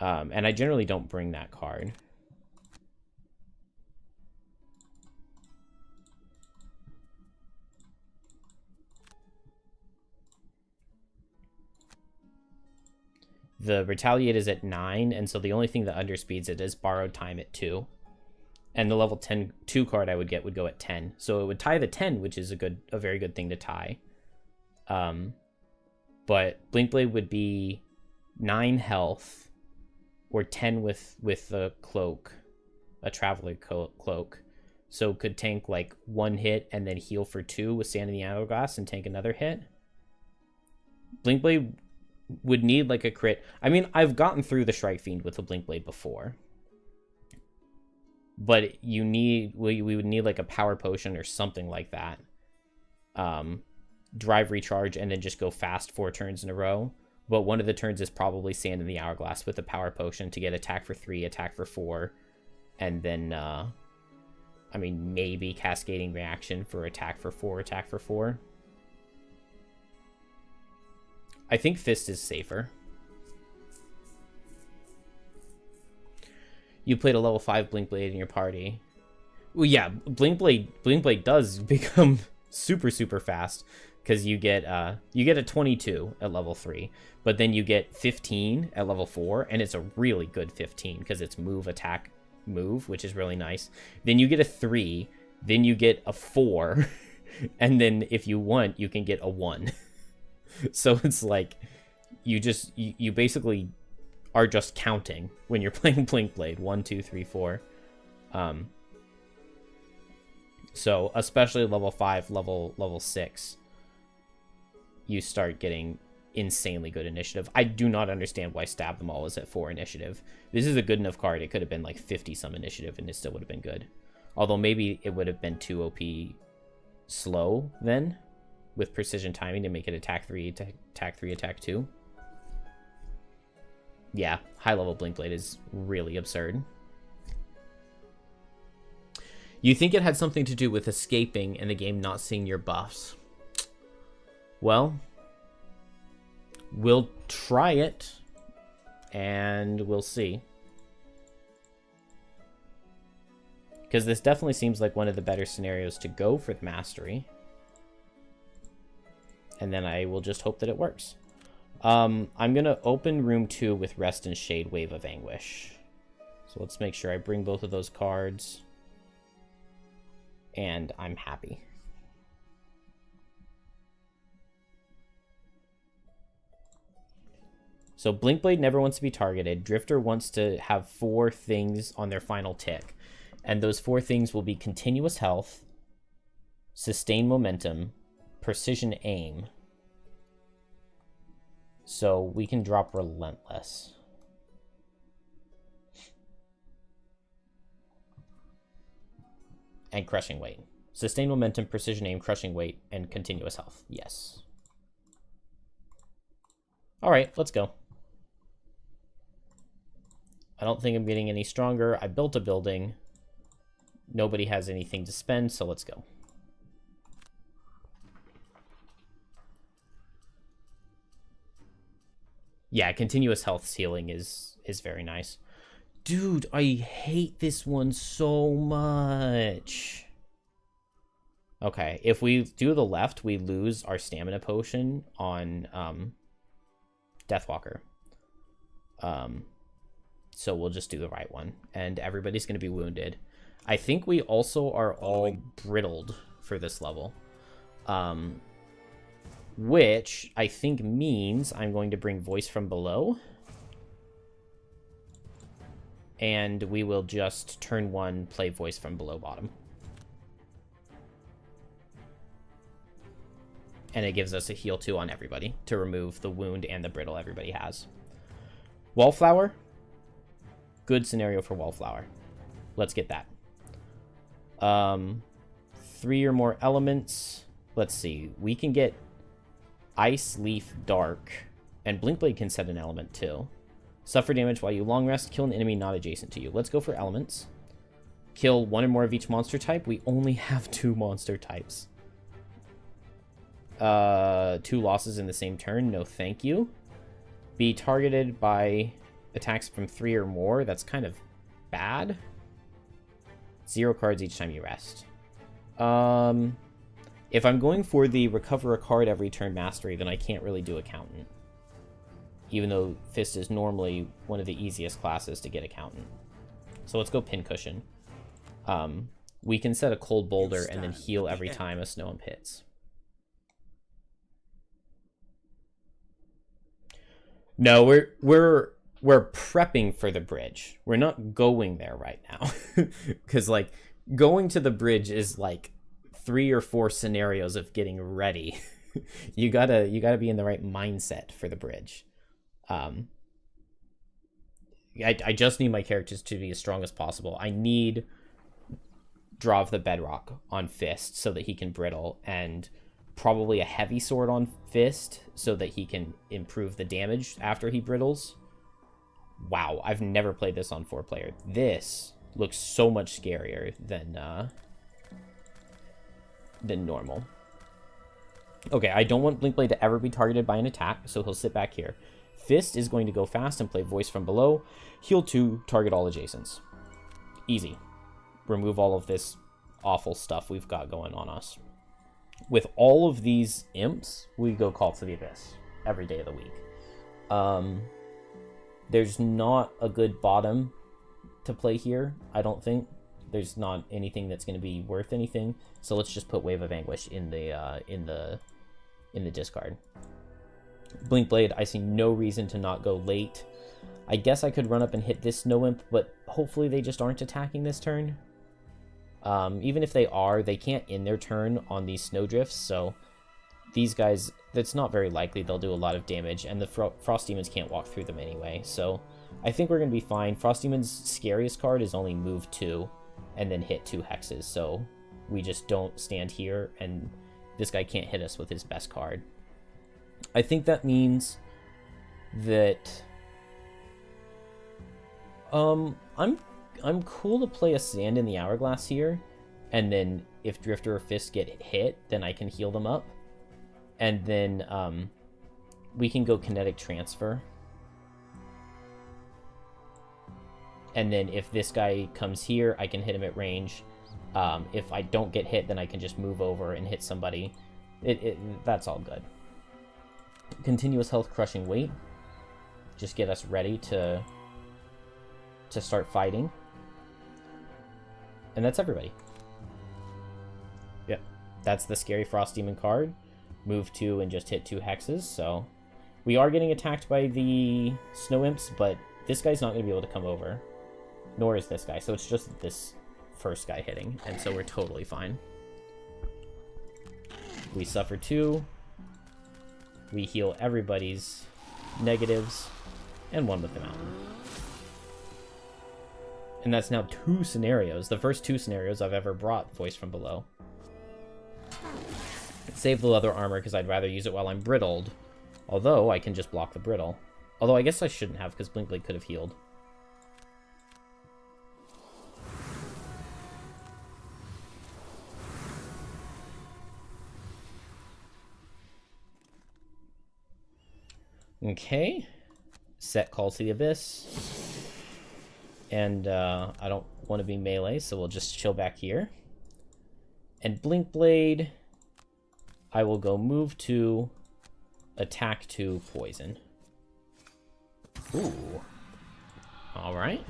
And I generally don't bring that card. The Retaliate is at 9, and so the only thing that underspeeds it is Borrowed Time at 2. And the level 10 2 card I would get would go at 10. So it would tie the 10, which is a very good thing to tie. But Blinkblade would be 9 health, or 10 with the cloak, a Traveler cloak. So could tank like 1 hit and then heal for 2 with Sand in the Hourglass and tank another hit. Blinkblade would need like a crit. I mean, I've gotten through the Shrike Fiend with a Blinkblade before. But we would need like a Power Potion or something like that. Drive Recharge and then just go fast 4 turns in a row. But one of the turns is probably Sand in the Hourglass with a Power Potion to get attack for 3, attack for 4. And then, I mean, maybe Cascading Reaction for attack for 4, attack for 4. I think Fist is safer. You played a level 5 Blinkblade in your party. Well, yeah, Blinkblade does become super, super fast. Because you get a 22 at level 3. But then you get 15 at level 4. And it's a really good 15. Because it's move, attack, move. Which is really nice. Then you get a 3. Then you get a 4. And then if you want, you can get a 1. So it's like, you basically are just counting when you're playing Blinkblade. 1, 2, 3, 4. So especially level 5, level 6, you start getting insanely good initiative. I do not understand why Stab Them All is at 4 initiative. This is a good enough card. It could have been like 50 some initiative and it still would have been good. Although maybe it would have been too OP slow then, with precision timing to make it attack 3, attack 3, attack 2. Yeah, high level Blinkblade is really absurd. You think it had something to do with escaping and the game not seeing your buffs? Well, we'll try it and we'll see. Because this definitely seems like one of the better scenarios to go for the mastery. And then I will just hope that it works. I'm going to open room 2 with Rest and Shade, Wave of Anguish. So let's make sure I bring both of those cards. And I'm happy. So Blinkblade never wants to be targeted. Drifter wants to have 4 things on their final tick. And those 4 things will be continuous health, sustained momentum, precision aim. So we can drop relentless. And crushing weight. Sustained momentum, precision aim, crushing weight, and continuous health. Yes. Alright, let's go. I don't think I'm getting any stronger. I built a building. Nobody has anything to spend, so let's go. Yeah, continuous health healing is very nice. Dude, I hate this one so much. Okay, if we do the left, we lose our stamina potion on Deathwalker. So we'll just do the right one. And everybody's going to be wounded. I think we also are all brittled for this level. Which I think means I'm going to bring Voice from Below. And we will just turn 1, play Voice from Below bottom. And it gives us a heal 2 on everybody to remove the wound and the brittle everybody has. Wallflower. Good scenario for Wallflower. Let's get that. 3 or more elements. Let's see. We can get Ice, Leaf, Dark. And Blinkblade can set an element too. Suffer damage while you long rest. Kill an enemy not adjacent to you. Let's go for elements. Kill 1 or more of each monster type. We only have 2 monster types. 2 losses in the same turn. No thank you. Be targeted by attacks from 3 or more. That's kind of bad. 0 cards each time you rest. If I'm going for the recover a card every turn mastery, then I can't really do Accountant. Even though Fist is normally one of the easiest classes to get Accountant. So let's go Pincushion. We can set a Cold Boulder and then heal every time a Snow Imp hits. No, we're prepping for the bridge. We're not going there right now. Because, like, going to the bridge is, like, 3 or 4 scenarios of getting ready. you gotta be in the right mindset for the bridge. I just need my characters to be as strong as possible. I need Draw of the Bedrock on Fist so that he can brittle, and probably a heavy sword on Fist so that he can improve the damage after he brittles. Wow, I've never played this on 4-player. This looks so much scarier than normal. Okay, I don't want Blinkblade to ever be targeted by an attack, so he'll sit back here. Fist is going to go fast and play Voice from Below. Heal 2, target all adjacents. Easy. Remove all of this awful stuff we've got going on us. With all of these imps, we go Call to the Abyss every day of the week. There's not a good bottom to play here, I don't think. There's not anything that's going to be worth anything. So let's just put Wave of Anguish in the discard. Blinkblade, I see no reason to not go late. I guess I could run up and hit this Snow Imp, but hopefully they just aren't attacking this turn. Even if they are, they can't end their turn on these Snowdrifts, so these guys, that's not very likely they'll do a lot of damage, and the Frost Demons can't walk through them anyway, so I think we're going to be fine. Frost Demon's scariest card is only move 2, and then hit 2 hexes, so we just don't stand here, and this guy can't hit us with his best card. I think that means that I'm cool to play a Sand in the Hourglass here, and then if Drifter or Fist get hit, then I can heal them up. And then we can go Kinetic Transfer. And then if this guy comes here, I can hit him at range. If I don't get hit, then I can just move over and hit somebody. That's all good. Continuous Health, Crushing Weight. Just get us ready to start fighting. And that's everybody. Yep. That's the Scary Frost Demon card. Move 2 and just hit 2 hexes, so We are getting attacked by the snow imps, but this guy's not going to be able to come over. Nor is this guy. So it's just this first guy hitting. And so we're totally fine. We suffer 2. We heal everybody's negatives. And 1 with the mountain. And that's now 2 scenarios. The first 2 scenarios I've ever brought Voice from Below. Save the leather armor because I'd rather use it while I'm brittled. Although I can just block the brittle. Although I guess I shouldn't have because Blinkblade could have healed. Okay. Set calls to the Abyss. And I don't want to be melee, so we'll just chill back here. And Blinkblade, I will go move to, attack to, poison. Ooh. Alright.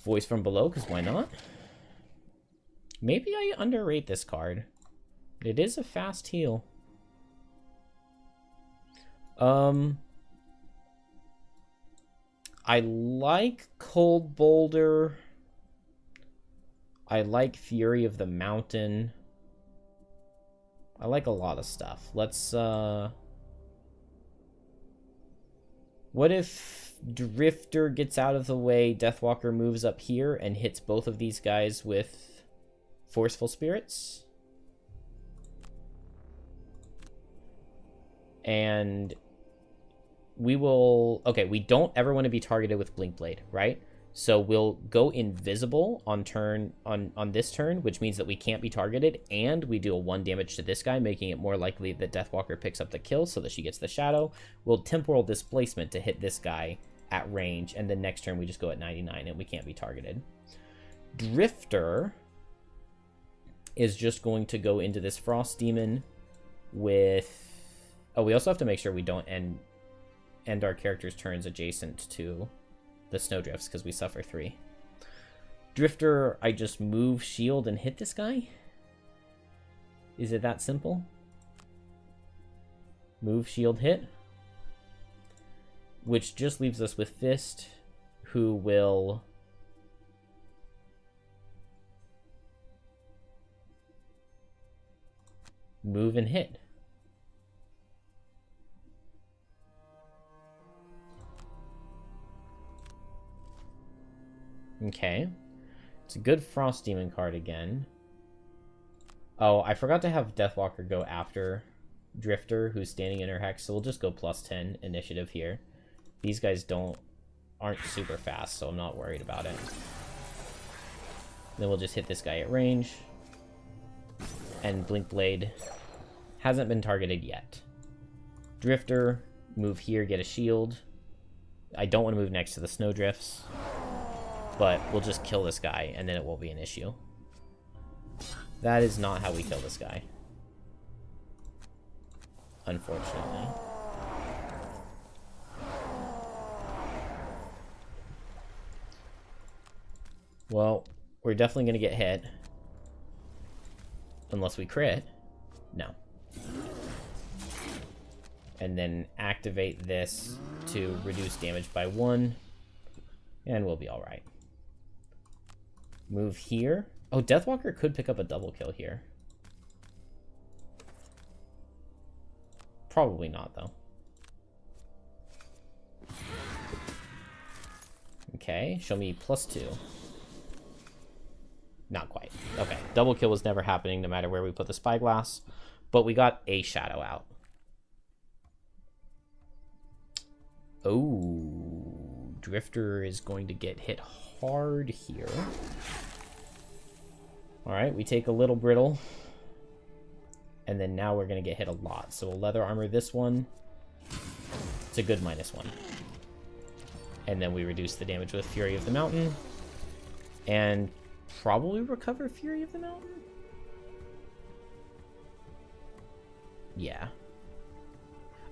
Voice from Below, because why not? Maybe I underrate this card. It is a fast heal. I like Cold Boulder. I like Fury of the Mountain. I like a lot of stuff. Let's, what if Drifter gets out of the way, Deathwalker moves up here and hits both of these guys with Forceful Spirits? And we will... Okay, we don't ever want to be targeted with Blinkblade, right? So we'll go invisible on this turn, which means that we can't be targeted, and we deal 1 damage to this guy, making it more likely that Deathwalker picks up the kill so that she gets the shadow. We'll Temporal Displacement to hit this guy at range, and then next turn we just go at 99 and we can't be targeted. Drifter is just going to go into this Frost Demon with... Oh, we also have to make sure we don't end our character's turns adjacent to the Snowdrifts, because we suffer 3. Drifter, I just move, shield, and hit this guy? Is it that simple? Move, shield, hit? Which just leaves us with Fist, who will... move and hit. Okay. It's a good Frost Demon card again. Oh, I forgot to have Deathwalker go after Drifter, who's standing in her hex, so we'll just go +10 initiative here. These guys aren't super fast, so I'm not worried about it. Then we'll just hit this guy at range. And Blinkblade hasn't been targeted yet. Drifter, move here, get a shield. I don't want to move next to the Snowdrifts. But we'll just kill this guy, and then it won't be an issue. That is not how we kill this guy. Unfortunately. Well, we're definitely going to get hit. Unless we crit. No. And then activate this to reduce damage by 1. And we'll be alright. Move here. Oh, Deathwalker could pick up a double kill here. Probably not, though. Okay, show me +2. Not quite. Okay, double kill was never happening no matter where we put the Spyglass. But we got a shadow out. Oh, Drifter is going to get hit hard here. Alright, we take a little brittle. And then now we're going to get hit a lot. So we'll leather armor this one. It's a good -1. And then we reduce the damage with Fury of the Mountain. And probably recover Fury of the Mountain? Yeah.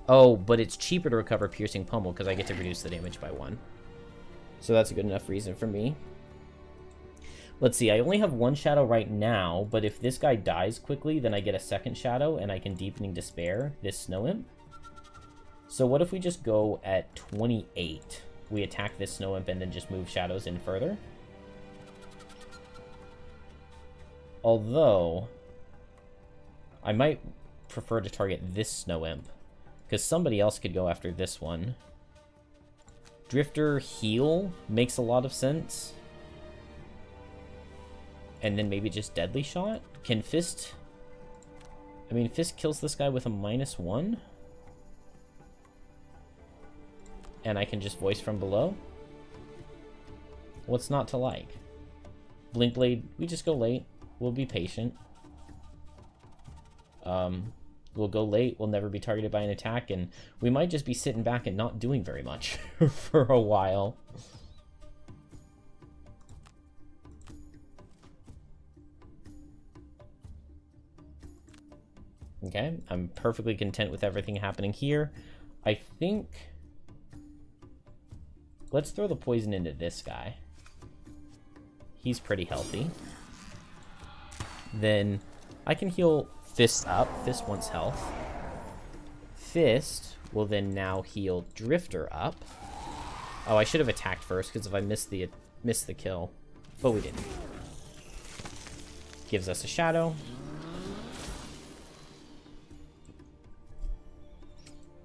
Oh, but it's cheaper to recover Piercing Pummel because I get to reduce the damage by 1. So that's a good enough reason for me. Let's see, I only have one shadow right now, but if this guy dies quickly, then I get a second shadow, and I can Deepening Despair this Snow Imp. So what if we just go at 28? We attack this Snow Imp and then just move shadows in further. Although, I might prefer to target this Snow Imp, because somebody else could go after this one. Drifter heal makes a lot of sense. And then maybe just Deadly Shot? Can Fist... I mean, Fist kills this guy with a -1. And I can just Voice from below. What's not to like? Blink Blade, we just go late. We'll be patient. We'll go late. We'll never be targeted by an attack. And we might just be sitting back and not doing very much for a while. Okay, I'm perfectly content with everything happening here. I think... Let's throw the poison into this guy. He's pretty healthy. Then I can heal Fist up. Fist wants health. Fist will then now heal Drifter up. Oh, I should have attacked first, because if I missed the kill. But we didn't. Gives us a shadow.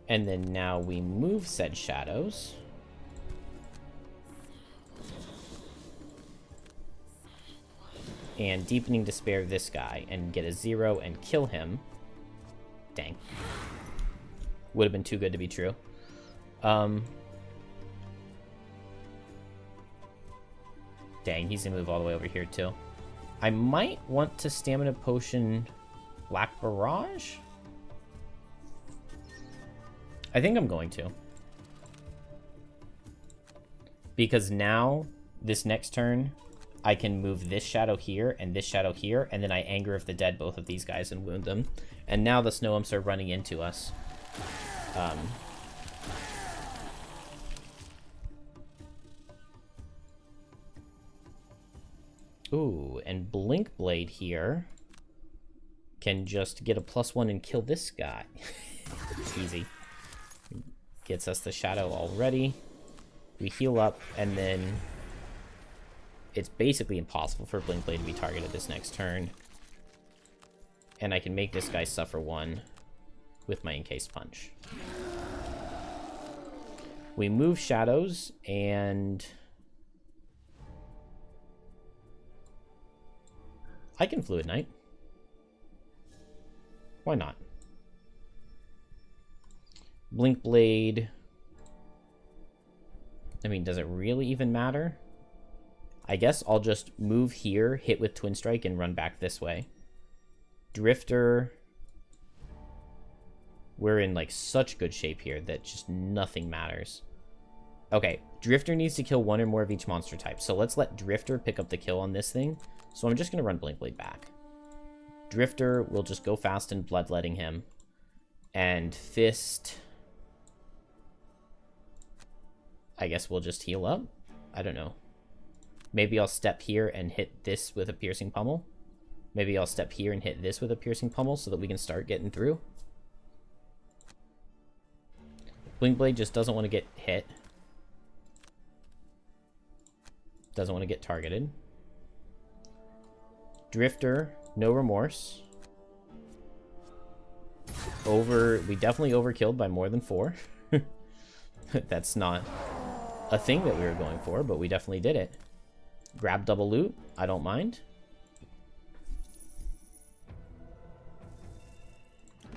And then now we move said shadows. And Deepening Despair this guy and get a 0 and kill him. Dang. Would have been too good to be true. Dang, he's gonna move all the way over here too. I might want to Stamina Potion Black Barrage? I think I'm going to. Because now, this next turn, I can move this shadow here and this shadow here, and then I Anger of the Dead both of these guys and wound them. And now the Snow Imps are running into us. Ooh, and Blink Blade here can just get a +1 and kill this guy. Easy. Gets us the shadow already. We heal up, and then it's basically impossible for Blink Blade to be targeted this next turn. And I can make this guy suffer 1 with my Encased Punch. We move shadows, and I can Fluid Knight. Why not? Blink Blade. I mean, does it really even matter? I guess I'll just move here, hit with Twin Strike, and run back this way. Drifter. We're in, like, such good shape here that just nothing matters. Okay, Drifter needs to kill 1 or more of each monster type. So let's let Drifter pick up the kill on this thing. So I'm just going to run Blink Blade back. Drifter will just go fast and bloodletting him. And Fist... I guess we'll just heal up? I don't know. Maybe I'll step here and hit this with a Piercing Pummel. Maybe I'll step here and hit this with a Piercing Pummel so that we can start getting through. Blink Blade just doesn't want to get hit. Doesn't want to get targeted. Drifter, no remorse. We definitely overkilled by more than 4. That's not a thing that we were going for, but we definitely did it. Grab double loot, I don't mind.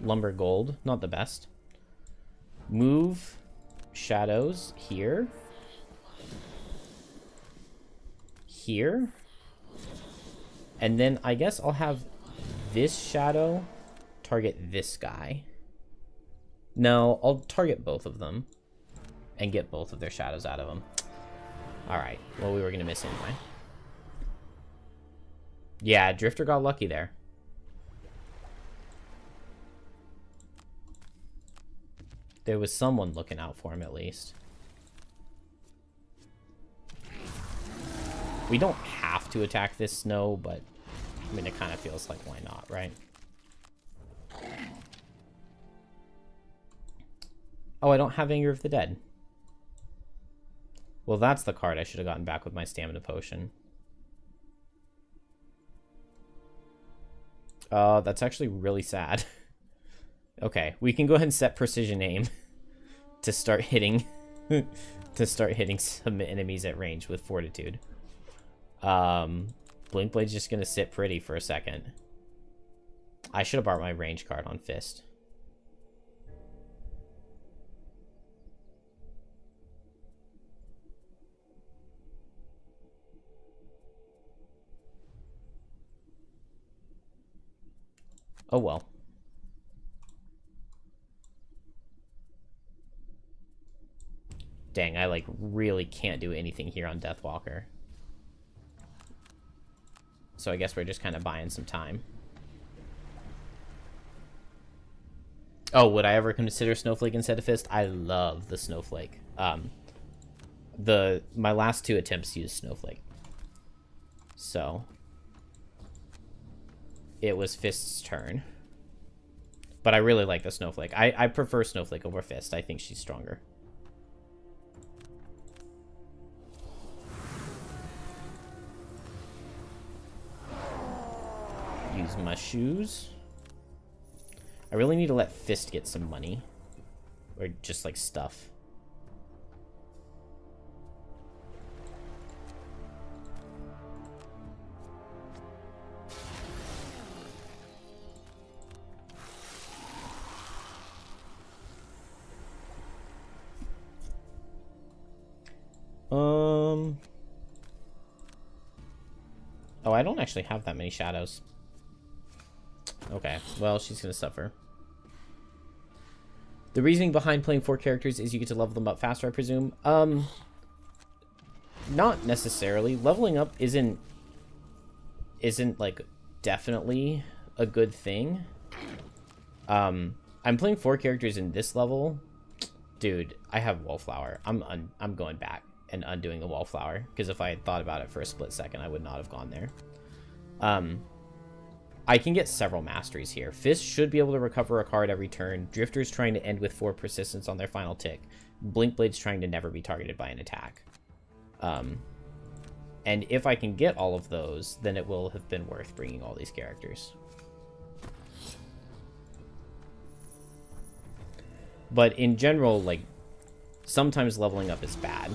Lumber Gold, not the best. Move shadows here. Here. And then I guess I'll have this shadow target this guy. No, I'll target both of them and get both of their shadows out of them. Alright, well, we were going to miss anyway. Yeah, Drifter got lucky there. There was someone looking out for him, at least. We don't have to attack this snow, but I mean, it kind of feels like why not, right? Oh, I don't have Anger of the Dead. Well, that's the card I should have gotten back with my stamina potion. That's actually really sad. Okay, we can go ahead and set precision aim to start hitting some enemies at range with fortitude. Blink Blade's just gonna sit pretty for a second. I should have bought my range card on Fist. Oh well. Dang, I like really can't do anything here on Deathwalker. So I guess we're just kind of buying some time. Oh, would I ever consider Snowflake instead of Fist? I love the Snowflake. My last 2 attempts used Snowflake. So it was Fist's turn. But I really like the Snowflake. I prefer Snowflake over Fist. I think she's stronger. Use my shoes. I really need to let Fist get some money. Or just, like, stuff. Oh, I don't actually have that many shadows. Okay, well, she's gonna suffer. The reasoning behind playing 4 characters is you get to level them up faster, I presume. Not necessarily. Leveling up isn't like definitely a good thing. I'm playing 4 characters in this level. Dude, I have Wallflower. I'm going back and undoing the Wallflower, because if I had thought about it for a split second, I would not have gone there. I can get several masteries here. Fist should be able to recover a card every turn. Drifter's trying to end with 4 persistence on their final tick. Blinkblade's trying to never be targeted by an attack. And if I can get all of those, then it will have been worth bringing all these characters. But in general, like, sometimes leveling up is bad.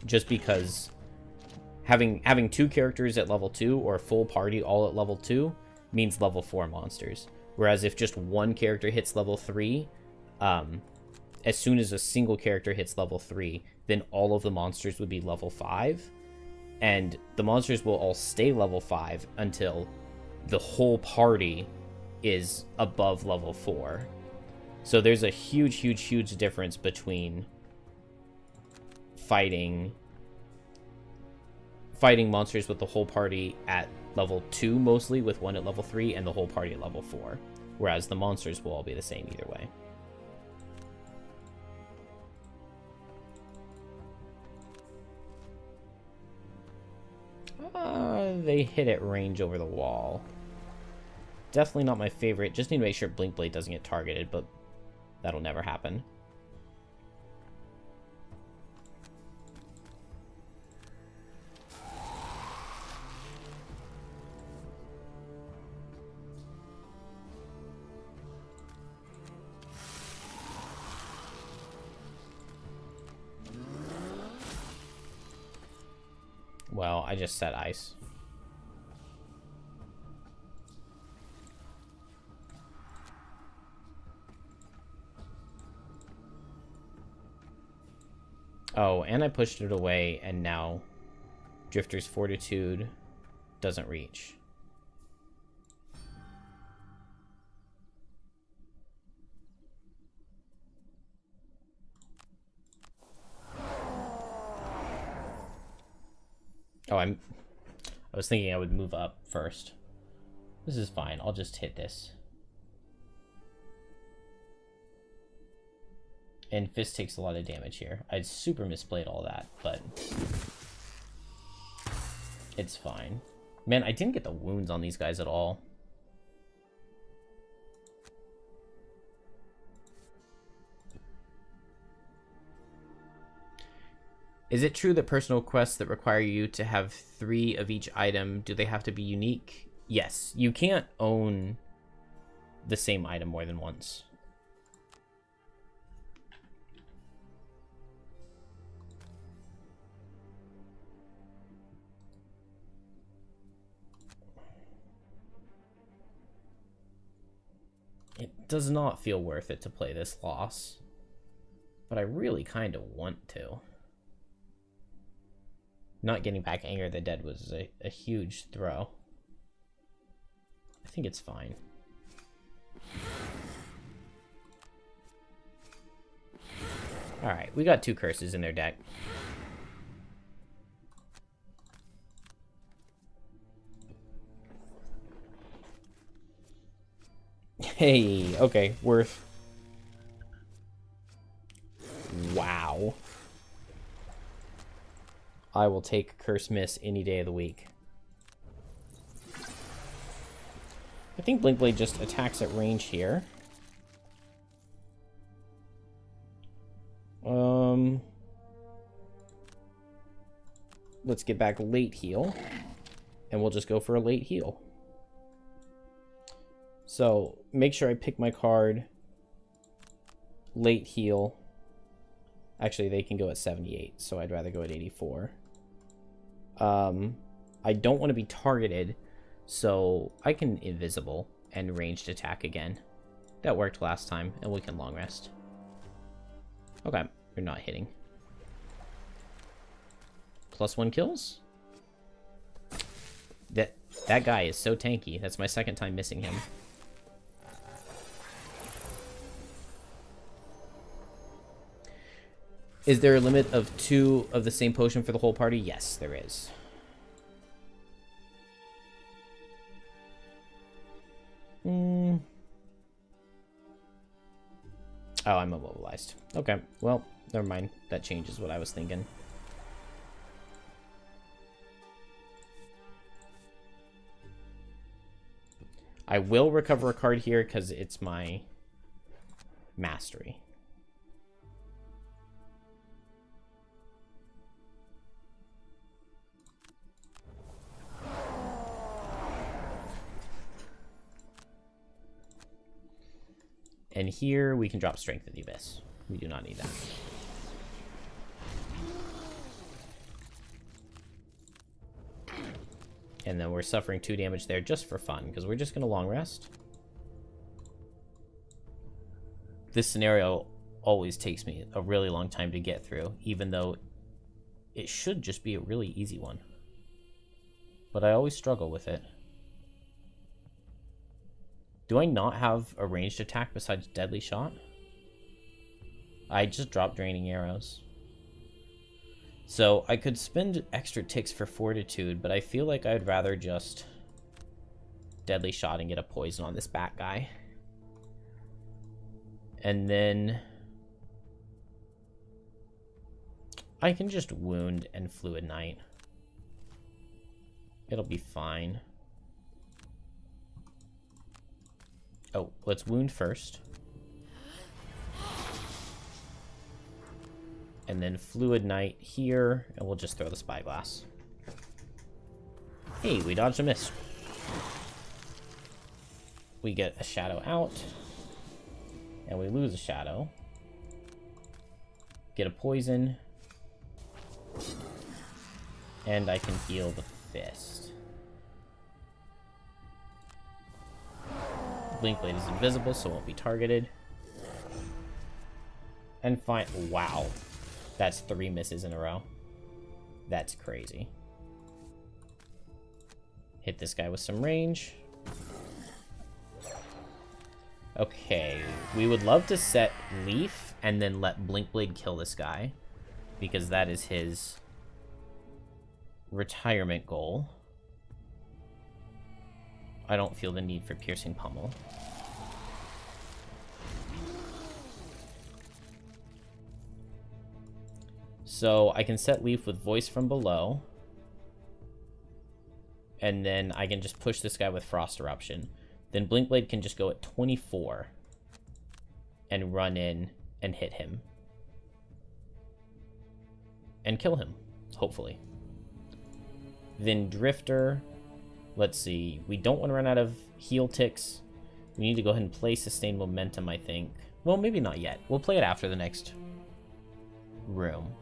Just because having 2 characters at level 2 or a full party all at level 2 means level 4 monsters. Whereas if just one character hits level 3, as soon as a single character hits level 3, then all of the monsters would be level 5. And the monsters will all stay level 5 until the whole party is above level 4. So there's a huge difference between fighting monsters with the whole party at level 2 mostly, with one at level 3, and the whole party at level 4. Whereas the monsters will all be the same either way. They hit at range over the wall. Definitely not my favorite. Just need to make sure Blinkblade doesn't get targeted, but that'll never happen. Well, I just set ice. Oh, and I pushed it away, and now Drifter's Fortitude doesn't reach. Oh, I was thinking I would move up first. This is fine. I'll just hit this. And Fist takes a lot of damage here. I'd super misplayed all that, but It's fine. Man, I didn't get the wounds on these guys at all. Is it true that personal quests that require you to have 3 of each item, do they have to be unique? Yes. You can't own the same item more than once. It does not feel worth it to play this loss, but I really kind of want to. Not getting back Anger of the Dead was a huge throw. I think it's fine. Alright, we got 2 curses in their deck. Hey, okay, worth. Wow. I will take Curse Miss any day of the week. I think Blinkblade just attacks at range here. Let's get back late heal. And we'll just go for a late heal. So, make sure I pick my card. Late heal. Actually, they can go at 78, so I'd rather go at 84. I don't want to be targeted, so I can invisible and ranged attack again. That worked last time, and we can long rest. Okay, you're not hitting. +1 kills? That guy is so tanky. That's my second time missing him. Is there a limit of 2 of the same potion for the whole party? Yes, there is. Oh, I'm immobilized. Okay, well, never mind. That changes what I was thinking. I will recover a card here because it's my mastery. And here we can drop Strength of the Abyss. We do not need that. And then we're suffering 2 damage there just for fun, because we're just going to long rest. This scenario always takes me a really long time to get through, even though it should just be a really easy one. But I always struggle with it. Do I not have a ranged attack besides Deadly Shot? I just dropped Draining Arrows. So I could spend extra ticks for Fortitude, but I feel like I'd rather just Deadly Shot and get a poison on this bat guy. And then I can just Wound and Fluid Knight. It'll be fine. Oh, let's Wound first. And then Fluid Knight here, and we'll just throw the Spyglass. Hey, we dodged a miss. We get a Shadow out. And we lose a Shadow. Get a Poison. And I can heal the Fist. Blinkblade is invisible, so it won't be targeted. And fine. Wow. That's 3 misses in a row. That's crazy. Hit this guy with some range. Okay. We would love to set Leaf and then let Blinkblade kill this guy, because that is his retirement goal. I don't feel the need for Piercing Pummel. So I can set Leaf with Voice from below. And then I can just push this guy with Frost Eruption. Then Blinkblade can just go at 24 and run in and hit him. And kill him, hopefully. Then Drifter, let's see. We don't want to run out of heal ticks. We need to go ahead and play Sustain Momentum, I think. Well, maybe not yet. We'll play it after the next room.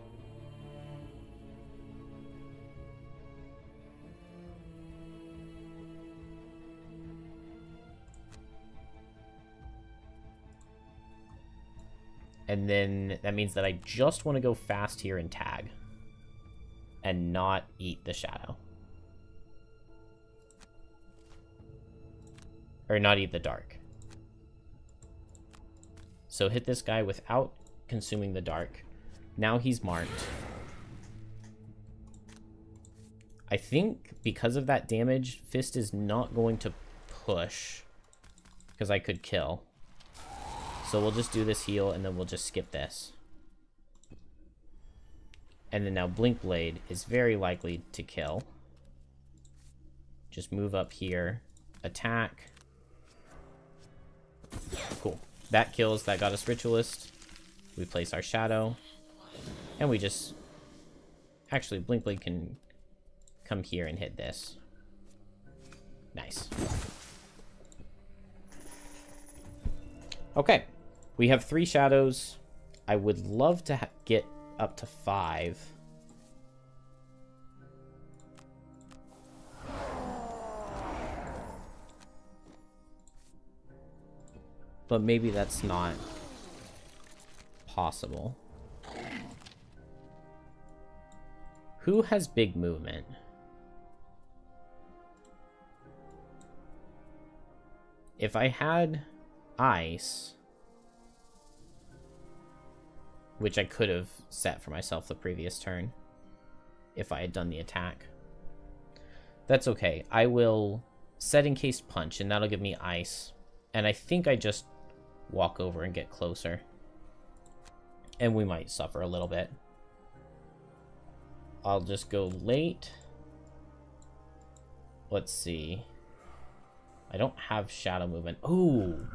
And then that means that I just want to go fast here and tag. And not eat the shadow. Or not eat the dark. So hit this guy without consuming the dark. Now he's marked. I think because of that damage, Fist is not going to push. Because I could kill. So we'll just do this heal, and then we'll just skip this. And then now Blinkblade is very likely to kill. Just move up here. Attack. Cool. That kills. That got us Ritualist. We place our Shadow. And we just... Actually, Blinkblade can come here and hit this. Nice. Okay. We have 3 shadows. I would love to get up to 5. But maybe that's not possible. Who has big movement? If I had ice, which I could have set for myself the previous turn if I had done the attack. That's okay. I will set Encased Punch, and that'll give me ice. And I think I just walk over and get closer. And we might suffer a little bit. I'll just go late. Let's see. I don't have shadow movement. Ooh!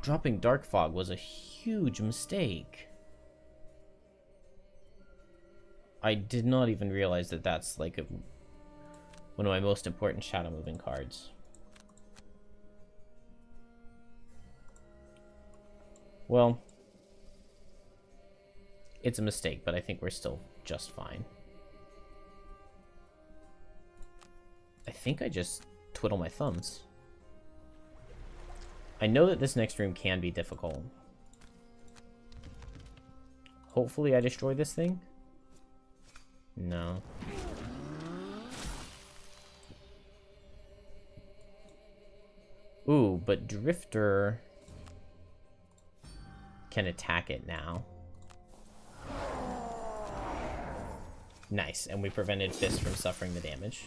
Dropping Dark Fog was a huge mistake. I did not even realize that that's like one of my most important shadow moving cards. Well, it's a mistake, but I think we're still just fine. I think I just twiddle my thumbs. I know that this next room can be difficult. Hopefully I destroy this thing. No. Ooh, but Drifter can attack it now. Nice, and we prevented Fist from suffering the damage.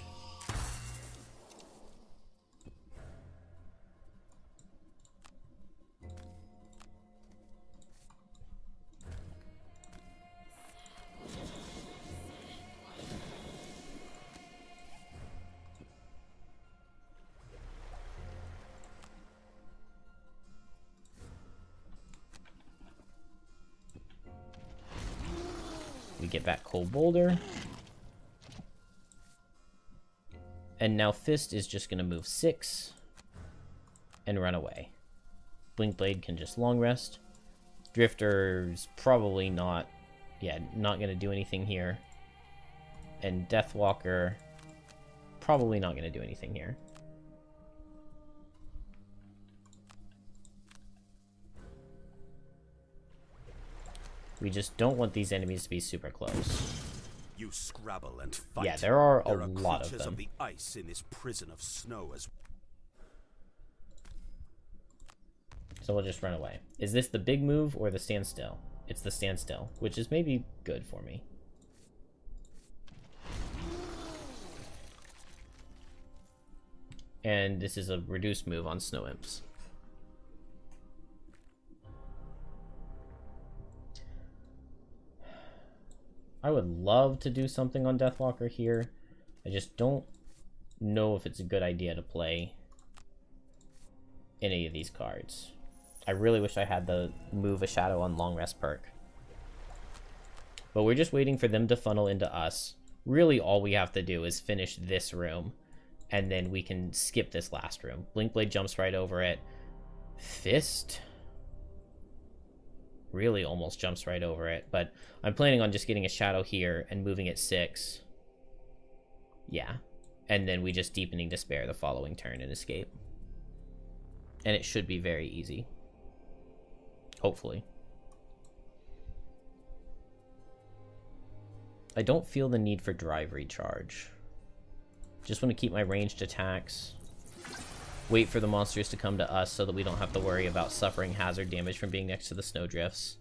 We get back Cold Boulder. And now Fist is just going to move 6 and run away. Blinkblade can just long rest. Drifter's probably not going to do anything here. And Deathwalker, probably not going to do anything here. We just don't want these enemies to be super close.
You scrabble and fight.
Yeah, there are a lot of them.
Of the ice in this prison of snow as
So we'll just run away. Is this the big move or the standstill? It's the standstill, which is maybe good for me. And this is a reduced move on Snow Imps. I would love to do something on Deathwalker here. I just don't know if it's a good idea to play any of these cards. I really wish I had the move a shadow on long rest perk. But we're just waiting for them to funnel into us. Really, all we have to do is finish this room, and then we can skip this last room. Blinkblade jumps right over it. Fist really almost jumps right over it, but I'm planning on just getting a shadow here and moving it 6. Yeah. And then we just Deepening Despair the following turn and escape. And it should be very easy. Hopefully. I don't feel the need for Drive Recharge. Just want to keep my ranged attacks. Wait for the monsters to come to us so that we don't have to worry about suffering hazard damage from being next to the snowdrifts.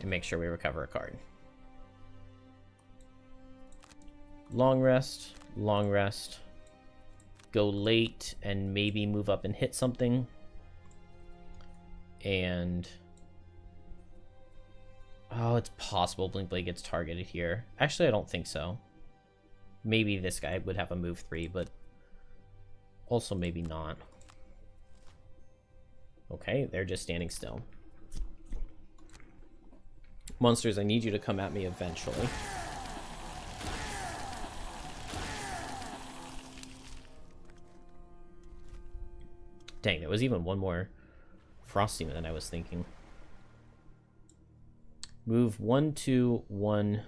And make sure we recover a card. Long rest, long rest. Go late and maybe move up and hit something. And oh, it's possible Blinkblade gets targeted here. Actually, I don't think so. Maybe this guy would have a move 3, but also maybe not. Okay, they're just standing still. Monsters, I need you to come at me eventually. Dang, there was even one more Frosthaven than I was thinking. Move 1, 2, 1.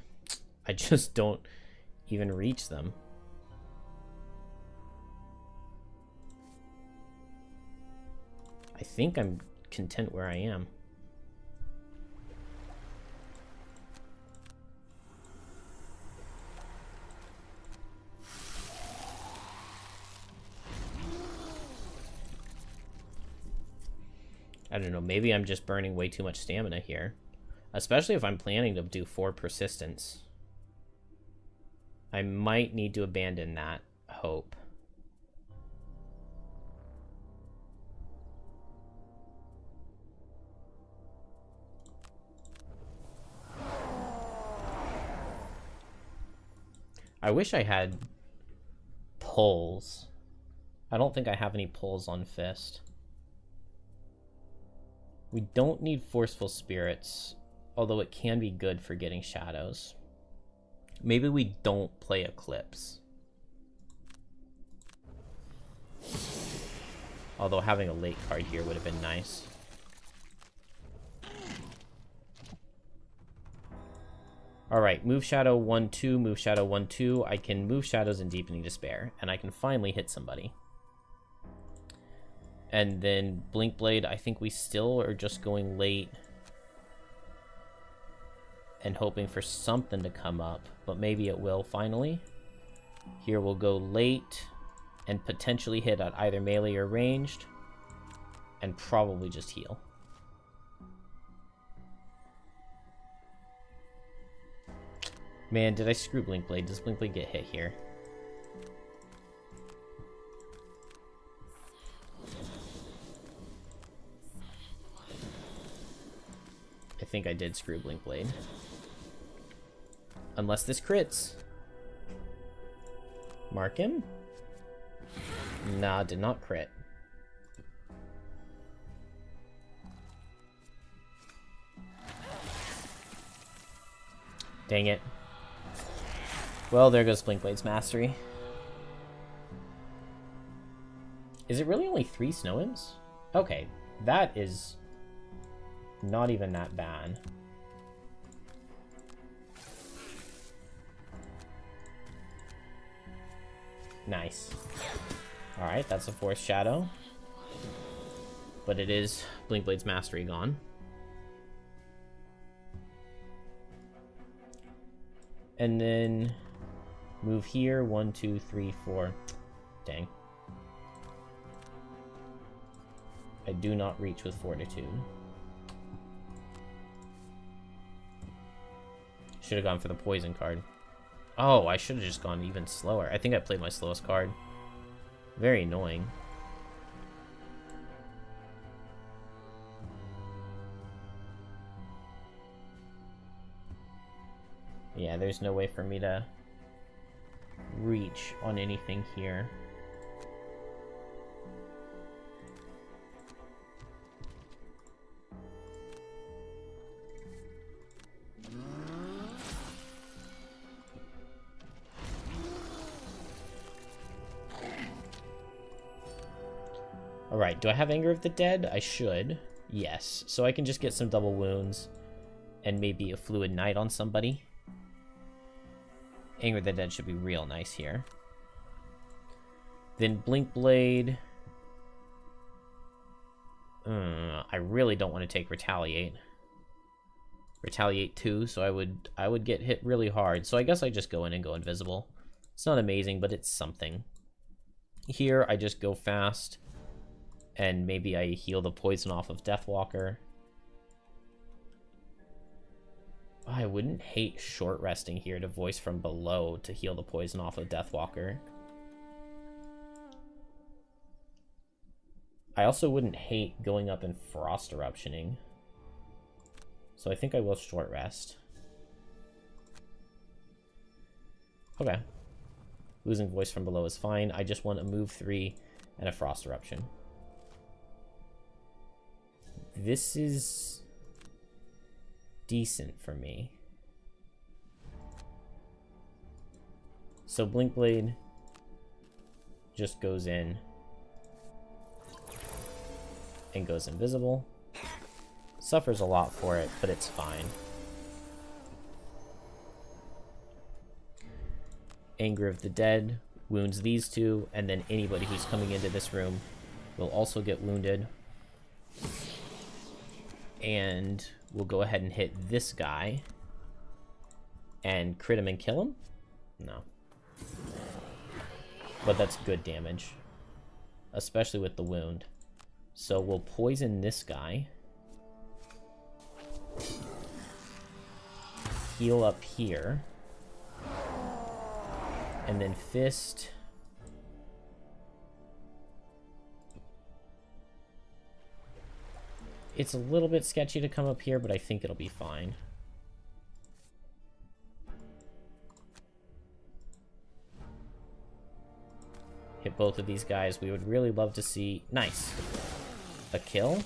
I just don't even reach them. I think I'm content where I am. I don't know, maybe I'm just burning way too much stamina here. Especially if I'm planning to do 4 persistence. I might need to abandon that hope. I wish I had pulls. I don't think I have any pulls on Fist. We don't need Forceful Spirits, although it can be good for getting shadows. Maybe we don't play Eclipse. Although having a late card here would have been nice. Alright, move Shadow 1, 2, move Shadow 1, 2. I can move shadows in Deepening Despair, and I can finally hit somebody. And then Blinkblade, I think we still are just going late and hoping for something to come up, but maybe it will finally. Here we'll go late and potentially hit at either melee or ranged, and probably just heal. Man, did I screw Blinkblade? Does Blinkblade get hit here? I think I did screw Blinkblade. Unless this crits. Mark him? Nah, did not crit. Dang it. Well, there goes Blinkblade's mastery. Is it really only 3 snow imps? Okay, that is not even that bad. Nice. Alright, that's a Force Shadow. But it is Blinkblade's mastery gone. And then move here. 1, 2, 3, 4. Dang. I do not reach with Fortitude. Should have gone for the poison card. Oh, I should have just gone even slower. I think I played my slowest card. Very annoying. Yeah, there's no way for me to reach on anything here. Alright, do I have Anger of the Dead? I should. Yes. So I can just get some double wounds and maybe a Fluid Knight on somebody. Anger of the Dead should be real nice here. Then Blink Blade. I really don't want to take Retaliate. Retaliate 2, so I would get hit really hard. So I guess I just go in and go invisible. It's not amazing, but it's something. Here, I just go fast. And maybe I heal the poison off of Deathwalker. I wouldn't hate short resting here to Voice from Below to heal the poison off of Deathwalker. I also wouldn't hate going up and Frost Eruptioning. So I think I will short rest. Okay. Losing Voice from Below is fine. I just want a move 3 and a Frost Eruption. This is decent for me. So Blink Blade just goes in and goes invisible. Suffers a lot for it, but it's fine. Anger of the Dead wounds these two, and then anybody who's coming into this room will also get wounded. And we'll go ahead and hit this guy and crit him and kill him? No. But that's good damage, especially with the wound. So we'll poison this guy. Heal up here. And then Fist. It's a little bit sketchy to come up here, but I think it'll be fine. Hit both of these guys. We would really love to see... Nice. A kill?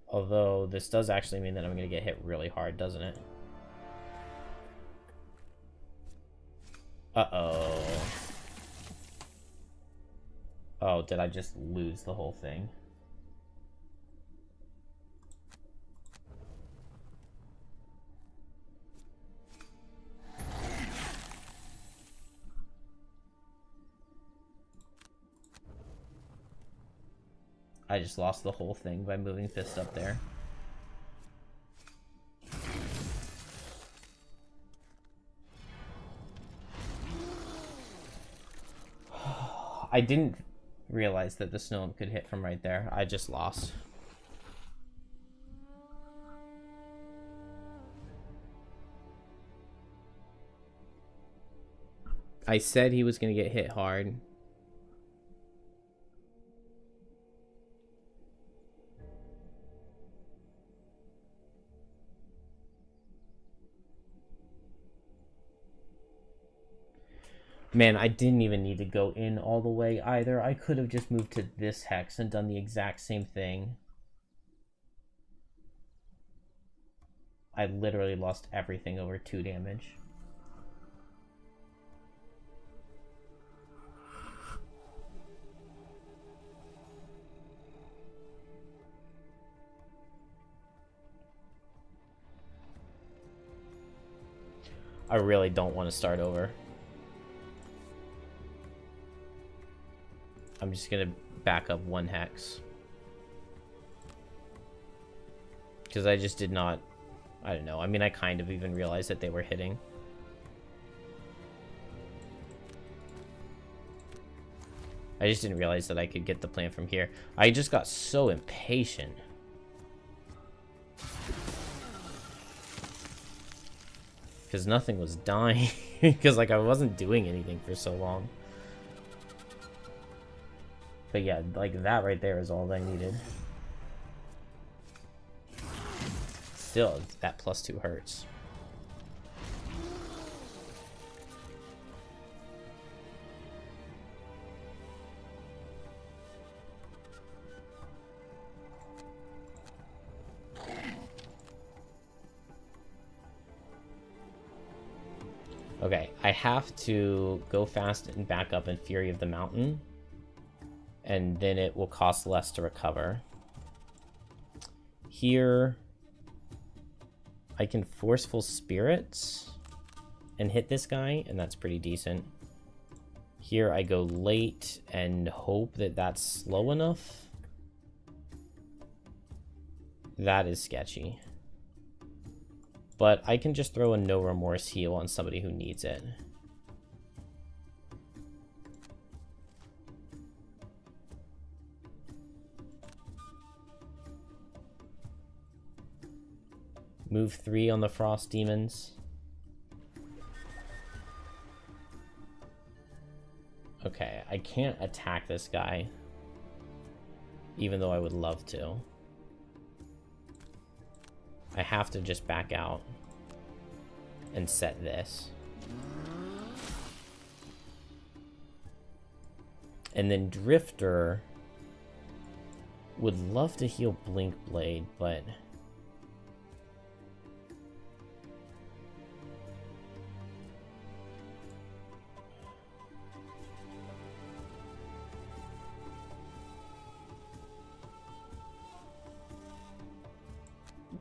Although, this does actually mean that I'm going to get hit really hard, doesn't it? Uh-oh. Oh, did I just lose the whole thing? I just lost the whole thing by moving Fist up there. I didn't realize that the snow could hit from right there. I just lost. I said he was going to get hit hard. Man, I didn't even need to go in all the way either. I could have just moved to this hex and done the exact same thing. I literally lost everything over 2 damage. I really don't want to start over. I'm just gonna back up 1 hex. Because I just did not... I don't know. I mean, I kind of even realized that they were hitting. I just didn't realize that I could get the plan from here. I just got so impatient. Because nothing was dying. Because, like, I wasn't doing anything for so long. But yeah, like that right there is all I needed. Still, that +2 hurts. Okay, I have to go fast and back up in Fury of the Mountain, and then it will cost less to recover. Here, I can Forceful Spirits and hit this guy, and that's pretty decent. Here, I go late and hope that that's slow enough. That is sketchy. But I can just throw a No Remorse heal on somebody who needs it. Move 3 on the Frost Demons. Okay, I can't attack this guy, even though I would love to. I have to just back out and set this. And then Drifter would love to heal Blink Blade, but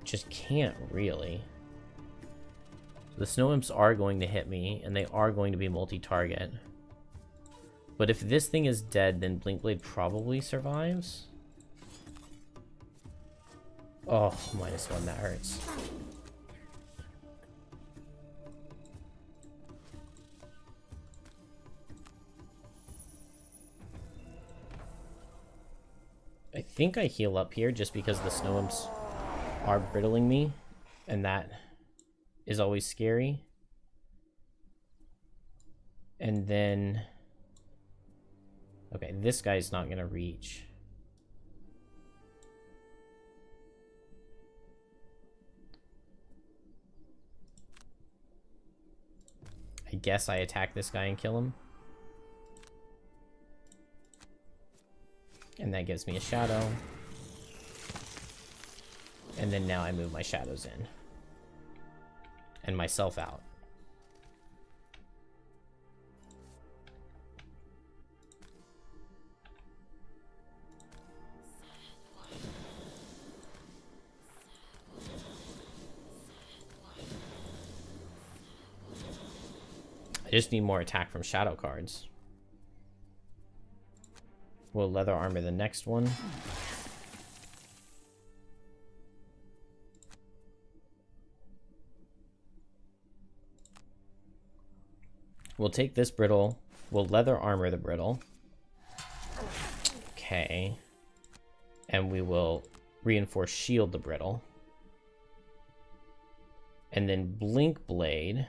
just can't really. The Snow Imps are going to hit me, and they are going to be multi-target. But if this thing is dead, then Blinkblade probably survives. Oh, -1, that hurts. I think I heal up here just because the Snow Imps are brittling me, and that is always scary. And then, okay, this guy's not gonna reach. I guess I attack this guy and kill him. And that gives me a shadow. And then now I move my shadows in. And myself out. I just need more attack from shadow cards. We'll leather armor the next one. We'll take this brittle. We'll leather armor the brittle. Okay. And we will reinforce shield the brittle. And then Blink Blade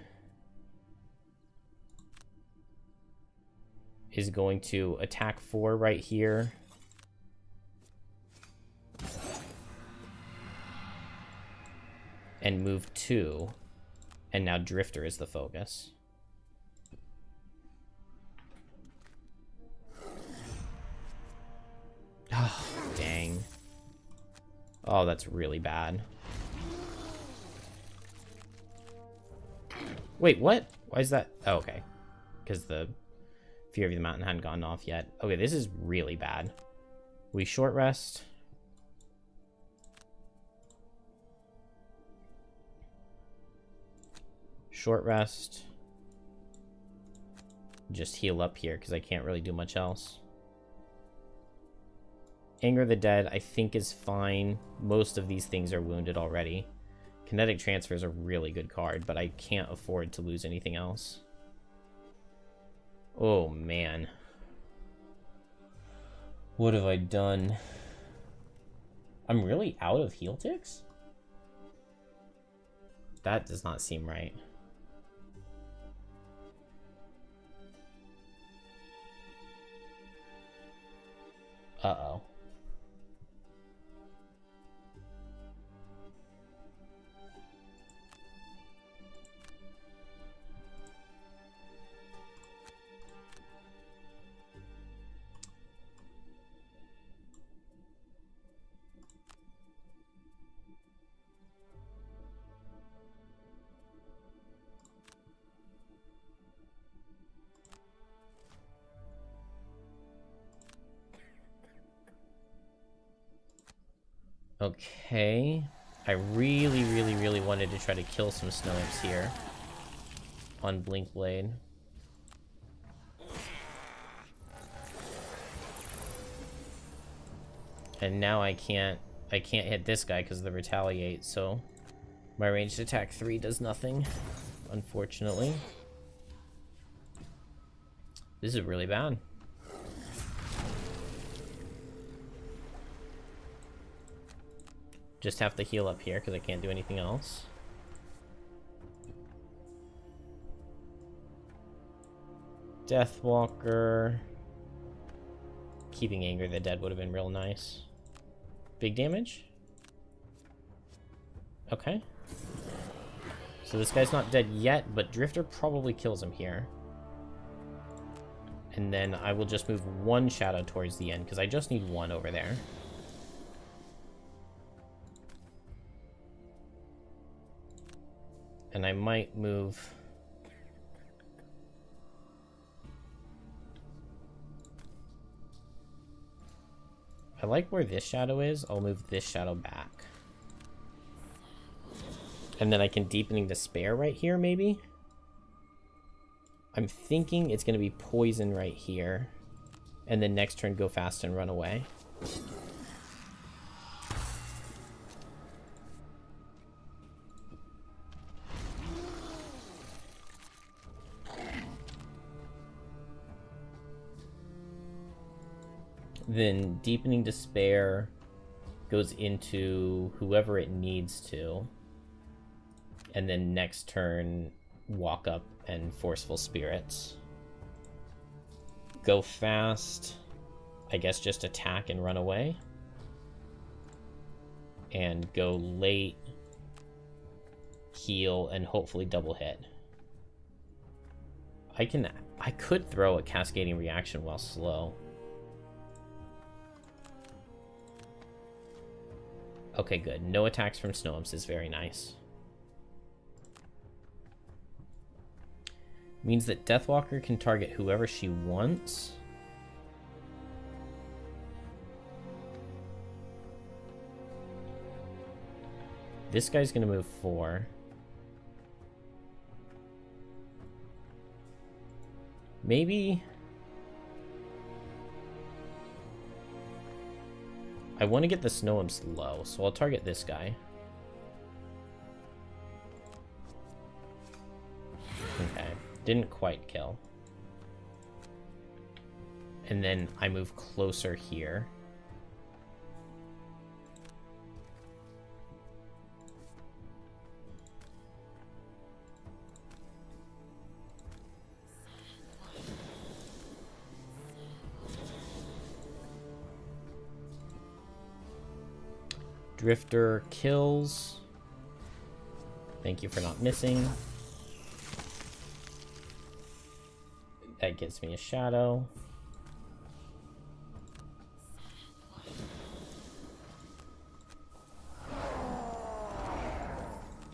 is going to attack 4 right here. And move 2. And now Drifter is the focus. Oh, dang. Oh, that's really bad. Wait, what? Why is that? Oh, okay. Because the Fury of the Mountain hadn't gone off yet. Okay, this is really bad. We short rest. Short rest. Just heal up here because I can't really do much else. Anger of the Dead, I think, is fine. Most of these things are wounded already. Kinetic Transfer is a really good card, but I can't afford to lose anything else. Oh, man. What have I done? I'm really out of heal ticks? That does not seem right. Uh-oh. Okay. I really wanted to try to kill some snow imps here on Blinkblade. And now I can't hit this guy because of the retaliate, so my ranged attack 3 does nothing, unfortunately. This is really bad. Just have to heal up here because I can't do anything else. Deathwalker. Keeping Anger the Dead would have been real nice. Big damage? Okay. So this guy's not dead yet, but Drifter probably kills him here. And then I will just move one shadow towards the end, because I just need one over there. And I might move... I like where this shadow is. I'll move this shadow back. And then I can Deepening Despair right here, maybe? I'm thinking it's going to be Poison right here. And then next turn, go fast and run away. Then Deepening Despair goes into whoever it needs to. And then next turn, Walk Up and Forceful Spirits. Go fast. I guess just attack and run away. And go late. Heal and hopefully double hit. I could throw a Cascading Reaction while slow. Okay, good. No attacks from Snow Imps is very nice. Means that Deathwalker can target whoever she wants. This guy's gonna move 4. Maybe... I want to get the Snow Imps low, so I'll target this guy. Okay, didn't quite kill. And then I move closer here. Drifter kills. Thank you for not missing. That gives me a shadow.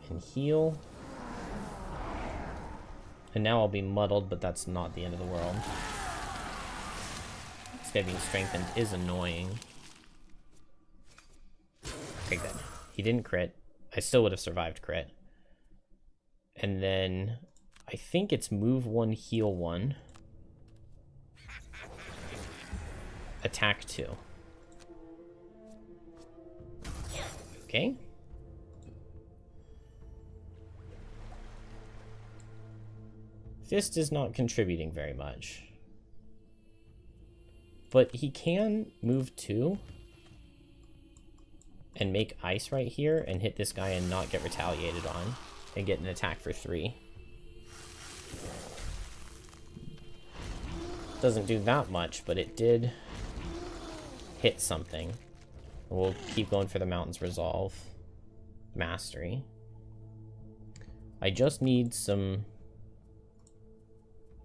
And heal. And now I'll be muddled, but that's not the end of the world. This guy being strengthened is annoying. Okay, good. He didn't crit. I still would have survived crit. And then I think it's move 1, heal 1. Attack 2. Okay. Fist is not contributing very much. But he can move 2. And make ice right here and hit this guy and not get retaliated on. And get an attack for 3. Doesn't do that much, but it did hit something. We'll keep going for the Mountain's Resolve. Mastery. I just need some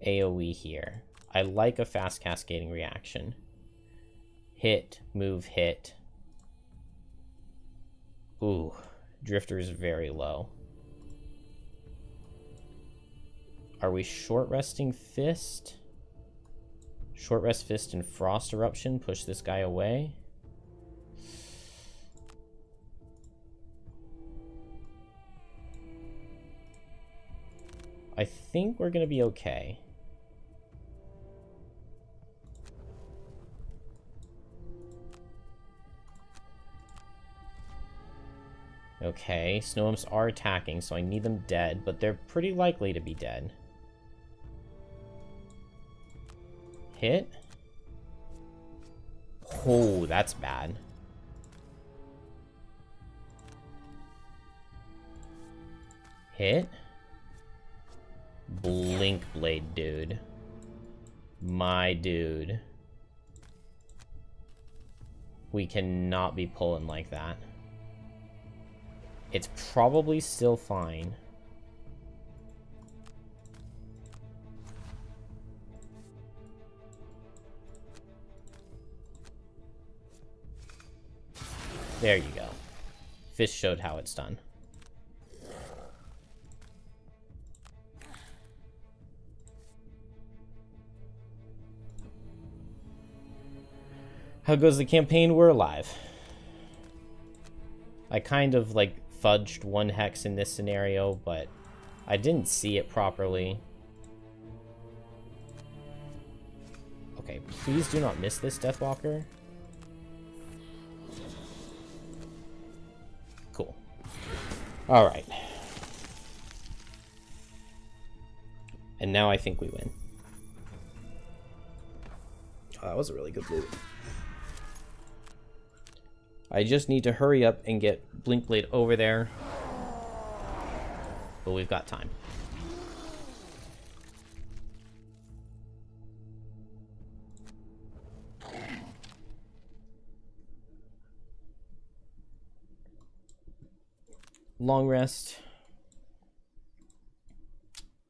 AoE here. I like a fast cascading reaction. Hit, move, hit. Ooh, Drifter is very low. Are we short resting Fist? Short rest Fist and Frost Eruption. Push this guy away. I think we're going to be okay. Okay, Snow Imps are attacking, so I need them dead, but they're pretty likely to be dead. Hit. Oh, that's bad. Hit. Blink Blade, dude. My dude. We cannot be pulling like that. It's probably still fine. There you go. Fist showed how it's done. How goes the campaign? We're alive. I kind of, like, fudged one hex in this scenario, but I didn't see it properly. Okay, please do not miss this, Deathwalker. Cool. Alright. And now I think we win. Oh, that was a really good loot. I just need to hurry up and get Blinkblade over there. But we've got time. Long rest.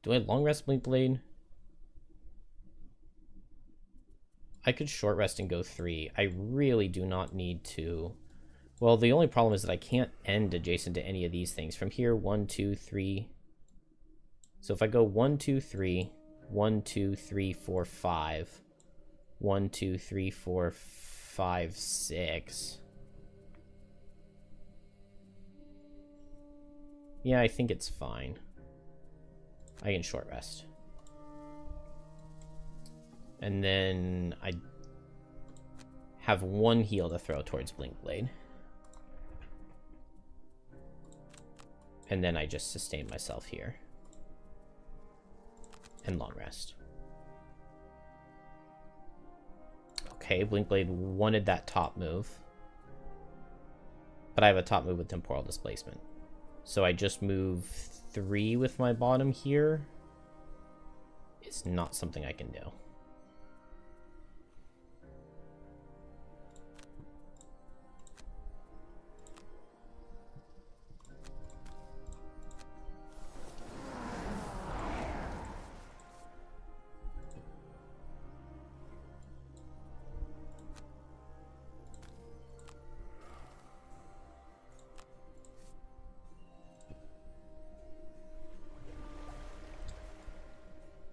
Do I long rest Blinkblade? I could short rest and go 3. I really do not need to. Well, the only problem is that I can't end adjacent to any of these things. From here, 1, 2, 3. So if I go 1, 2, 3, 1, 2, 3, 4, 5. 1, 2, 3, 4, 5, 6. Yeah, I think it's fine. I can short rest. And then I have 1 heal to throw towards Blinkblade. And then I just sustain myself here. And long rest. Okay, Blinkblade wanted that top move. But I have a top move with Temporal Displacement. So I just move 3 with my bottom here. It's not something I can do.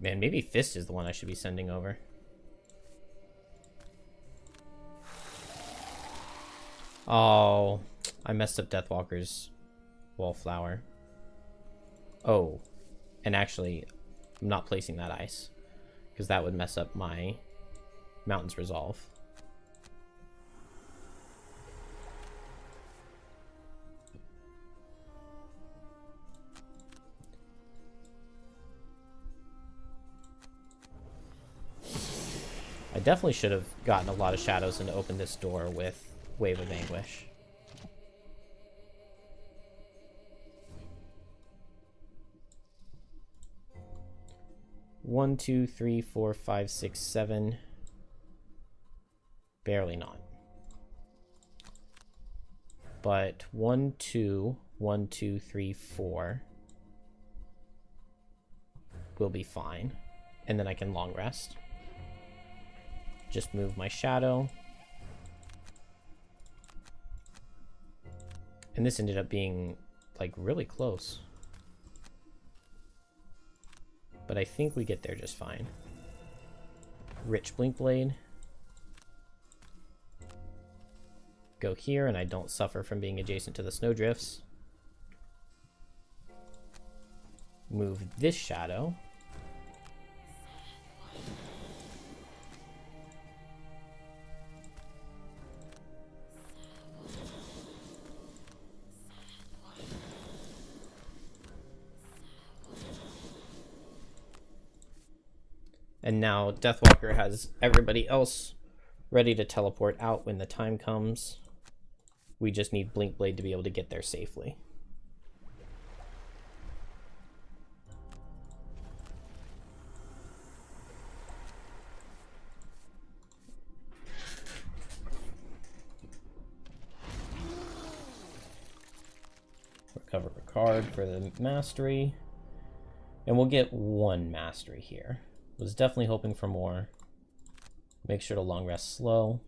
Man, maybe Fist is the one I should be sending over. Oh, I messed up Deathwalker's Wallflower. Oh, and actually, I'm not placing that ice, because that would mess up my Mountain's Resolve. I definitely should have gotten a lot of shadows and opened this door with Wave of Anguish. One, two, three, four, five, six, seven. Barely not. But 1, 2, 1, 2, 3, 4 will be fine. And then I can long rest. Just move my shadow. And this ended up being, like, really close. But I think we get there just fine. Rich Blink Blade. Go here, and I don't suffer from being adjacent to the snowdrifts. Move this shadow. And now Deathwalker has everybody else ready to teleport out when the time comes. We just need Blink Blade to be able to get there safely. Recover a card for the mastery. And we'll get 1 mastery here. Was definitely hoping for more. Make sure to long rest slow.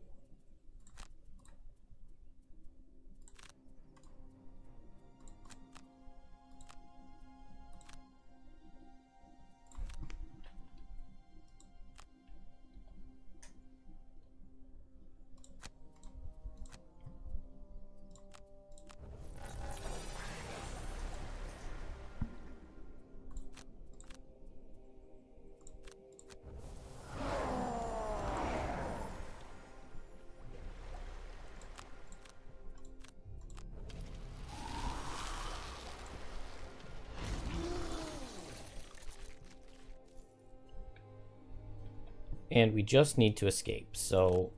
And we just need to escape. So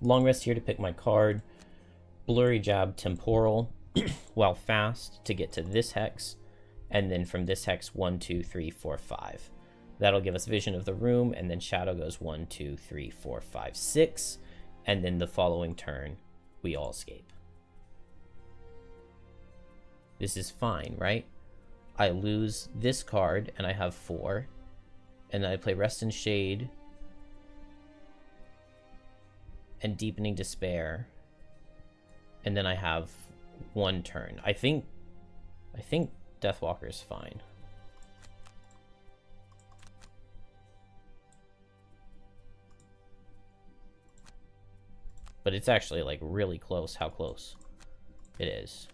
long rest here to pick my card. Blurry Jab Temporal while fast to get to this hex. And then from this hex, 1, 2, 3, 4, 5. That'll give us vision of the room. And then shadow goes 1, 2, 3, 4, 5, 6. And then the following turn, we all escape. This is fine, right? I lose this card and I have 4. And then I play Rest in Shade and Deepening Despair, and then I have 1 turn. I think Deathwalker's fine. But it's actually like really close how close it is.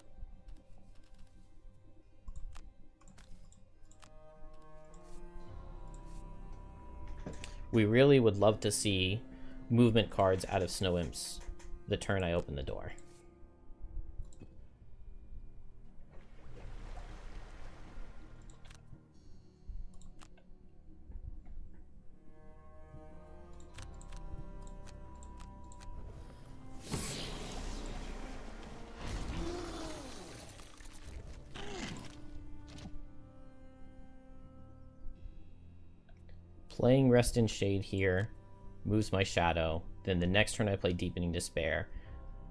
We really would love to see movement cards out of Snow Imps the turn I open the door. Playing Rest in Shade here moves my shadow. Then the next turn I play Deepening Despair.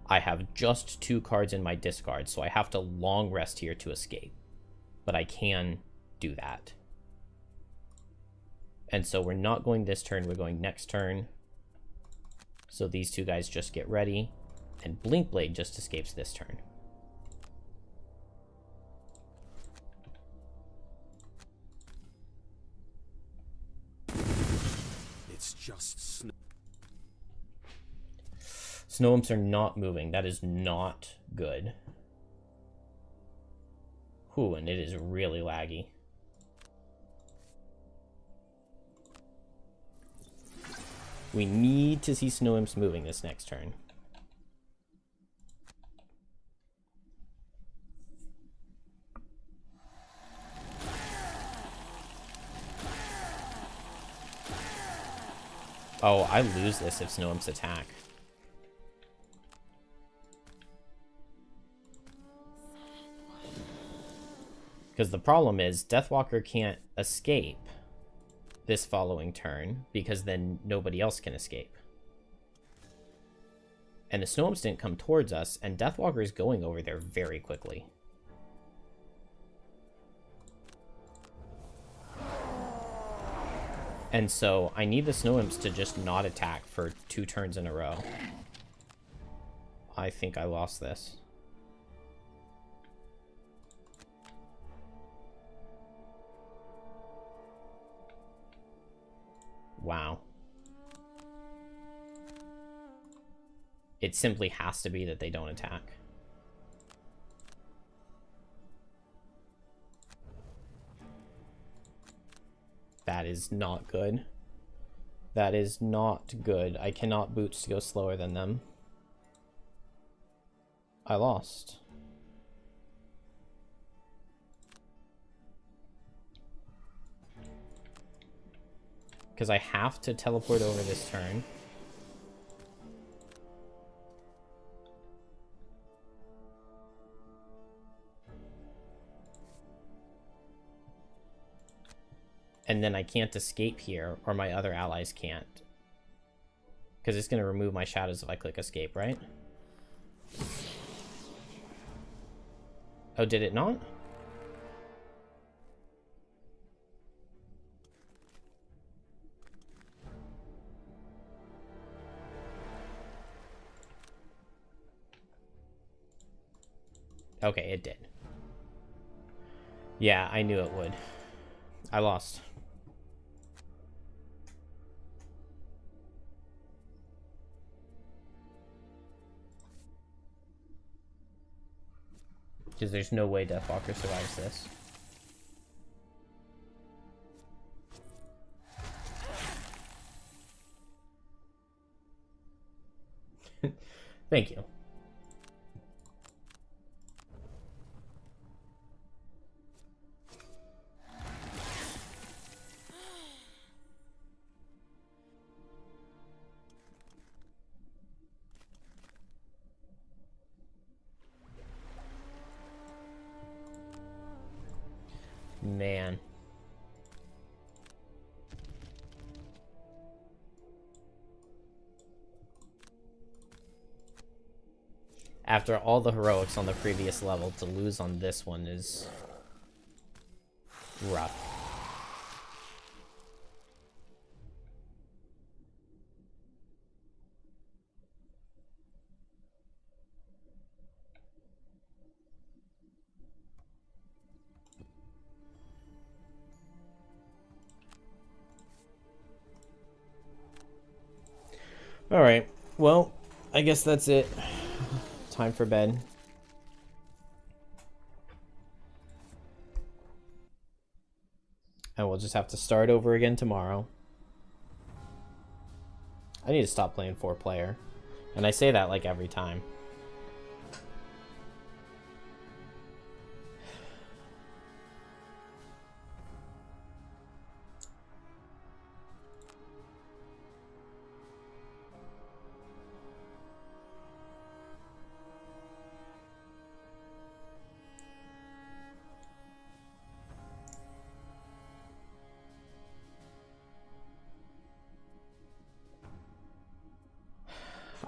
I have just 2 cards in my discard, so I have to long rest here to escape. But I can do that. And so we're not going this turn, we're going next turn. So these 2 guys just get ready. And Blink Blade just escapes this turn.
It's just snow.
Snow Imps are not moving. That is not good. Whew, and it is really laggy. We need to see Snow Imps moving this next turn. Oh, I lose this if Snow Imps attack. Because the problem is Deathwalker can't escape this following turn because then nobody else can escape. And the snow imps didn't come towards us, and Deathwalker is going over there very quickly. And so I need the snow imps to just not attack for 2 turns in a row. I think I lost this. Wow. It simply has to be that they don't attack. That is not good. That is not good. I cannot boots to go slower than them. I lost. Because I have to teleport over this turn. And then I can't escape here, or my other allies can't. Because it's going to remove my shadows if I click escape, right? Oh, did it not? Okay, it did. Yeah, I knew it would. I lost. Because there's no way Deathwalker survives this. Thank you. Man. After all the heroics on the previous level, to lose on this one is rough. Alright, well, I guess that's it. Time for bed. And we'll just have to start over again tomorrow. I need to stop playing 4-player. And I say that like every time.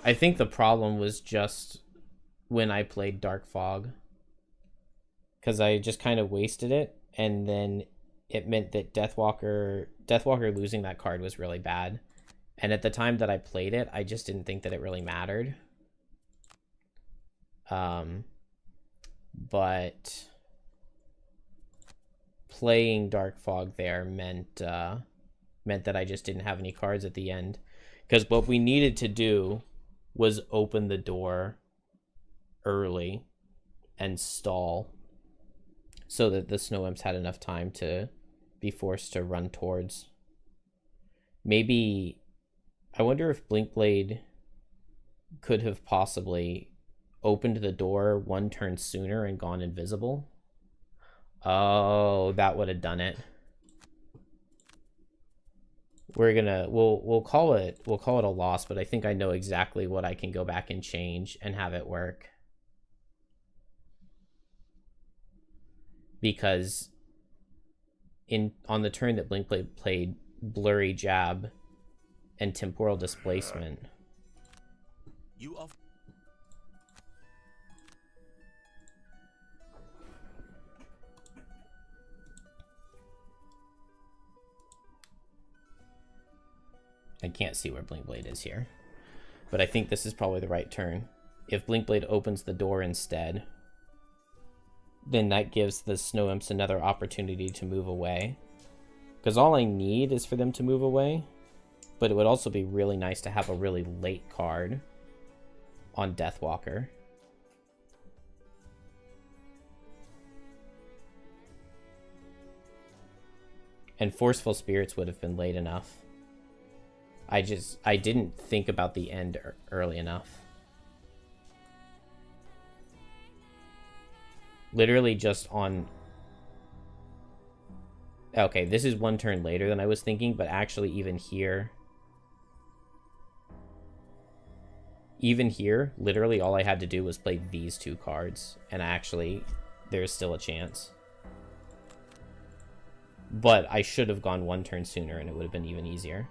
I think the problem was just when I played Dark Fog. Because I just kind of wasted it, and then it meant that Deathwalker losing that card was really bad. And at the time that I played it, I just didn't think that it really mattered. But playing Dark Fog there meant that I just didn't have any cards at the end. Because what we needed to do was open the door early and stall so that the snow imps had enough time to be forced to run towards. Maybe, I wonder if Blinkblade could have possibly opened the door 1 turn sooner and gone invisible. Oh, that would have done it. We'll call it a loss, but I think I know exactly what I can go back and change and have it work. Because on the turn that Blinkblade played Blurry Jab and Temporal Displacement, can't see where Blinkblade is here. But I think this is probably the right turn. If Blinkblade opens the door instead, then that gives the Snow Imps another opportunity to move away. Because all I need is for them to move away. But it would also be really nice to have a really late card on Deathwalker. And Forceful Spirits would have been late enough. I didn't think about the end early enough. Literally just on... Okay, this is one turn later than I was thinking, but actually even here... Even here, literally all I had to do was play these two cards, and actually, there's still a chance. But I should have gone one turn sooner, and it would have been even easier.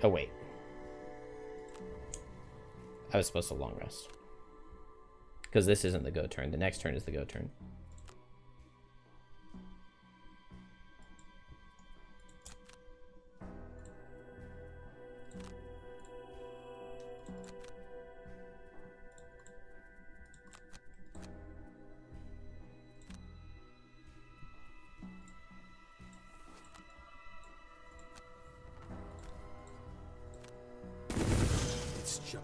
Oh, wait. I was supposed to long rest. Because this isn't the go turn. The next turn is the go turn.
It's just...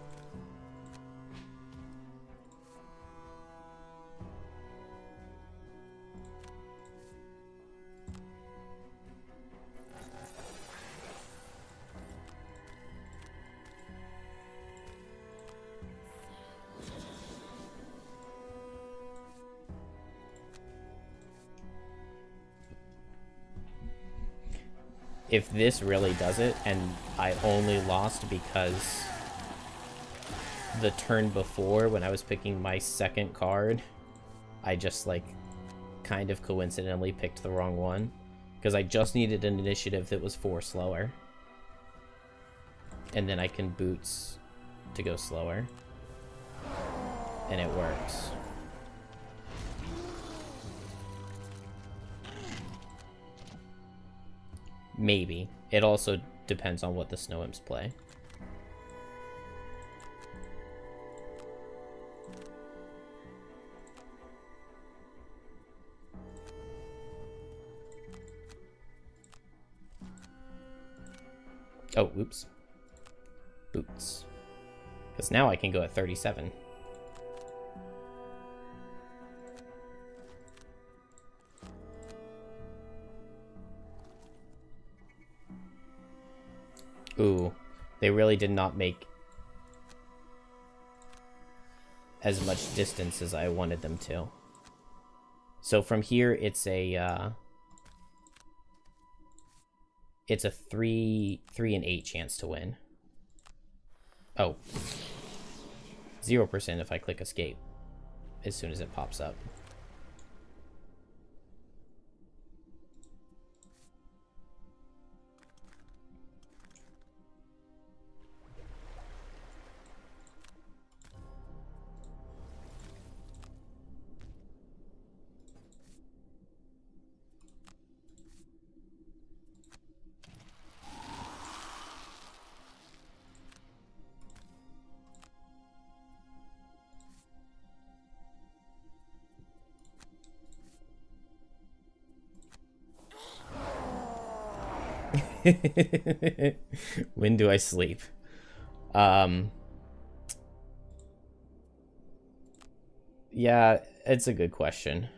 If this really does it, and I only lost because the turn before, when I was picking my second card, I just, like, kind of coincidentally picked the wrong one. Because I just needed an initiative that was 4 slower. And then I can boots to go slower. And it works. Maybe. It also depends on what the Snow Imps play. Oh, oops. Boots. Because now I can go at 37. Ooh, they really did not make as much distance as I wanted them to. So from here, it's a 3 and 8 chance to win. Oh, 0% if I click escape as soon as it pops up. When do I sleep? Yeah, it's a good question.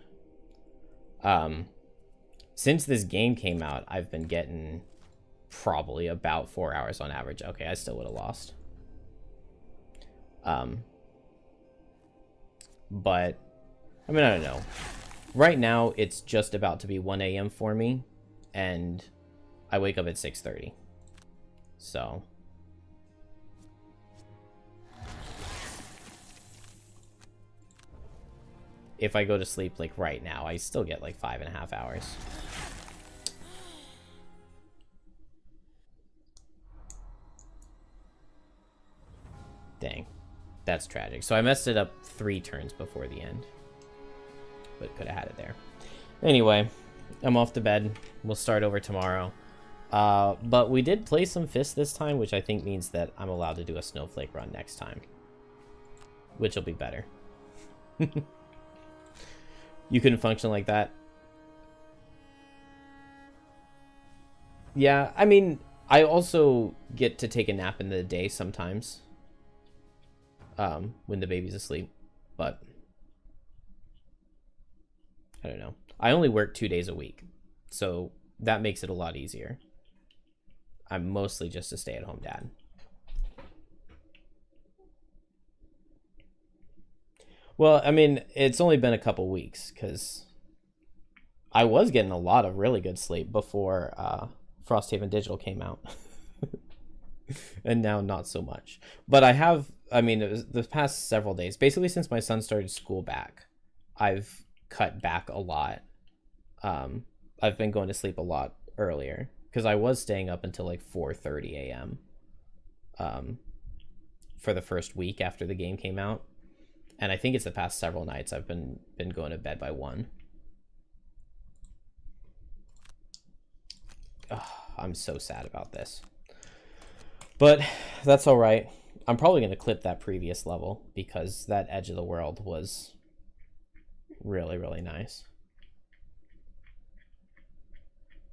Since this game came out, I've been getting probably about 4 hours on average. Okay, I still would have lost. But, I mean, I don't know. Right now, it's just about to be 1 a.m. for me, and I wake up at 6:30. So if I go to sleep like right now, I still get like 5.5 hours. Dang. That's tragic. So I messed it up 3 turns before the end. But could have had it there. Anyway, I'm off to bed. We'll start over tomorrow. But we did play some Fist this time, which I think means that I'm allowed to do a Snowflake run next time. Which will be better. You couldn't function like that? Yeah, I mean, I also get to take a nap in the day sometimes. When the baby's asleep. But I don't know. I only work 2 days a week. So that makes it a lot easier. I'm mostly just a stay-at-home dad. Well, I mean, it's only been a couple weeks because I was getting a lot of really good sleep before Frosthaven Digital came out. And now not so much. But I have, I mean, it was the past several days, basically since my son started school back, I've cut back a lot. I've been going to sleep a lot earlier because I was staying up until like 4:30 a.m. For the first week after the game came out. And I think it's the past several nights I've been going to bed by 1. Oh, I'm so sad about this. But that's all right. I'm probably going to clip that previous level because that Edge of the World was really, really nice.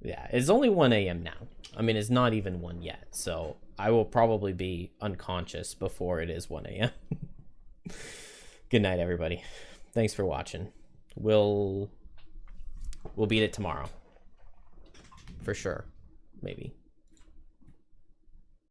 Yeah, it's only 1 a.m. now. I mean, it's not even 1 yet. So I will probably be unconscious before it is 1 a.m. Good night, everybody. Thanks for watching. We'll beat it tomorrow. For sure. Maybe.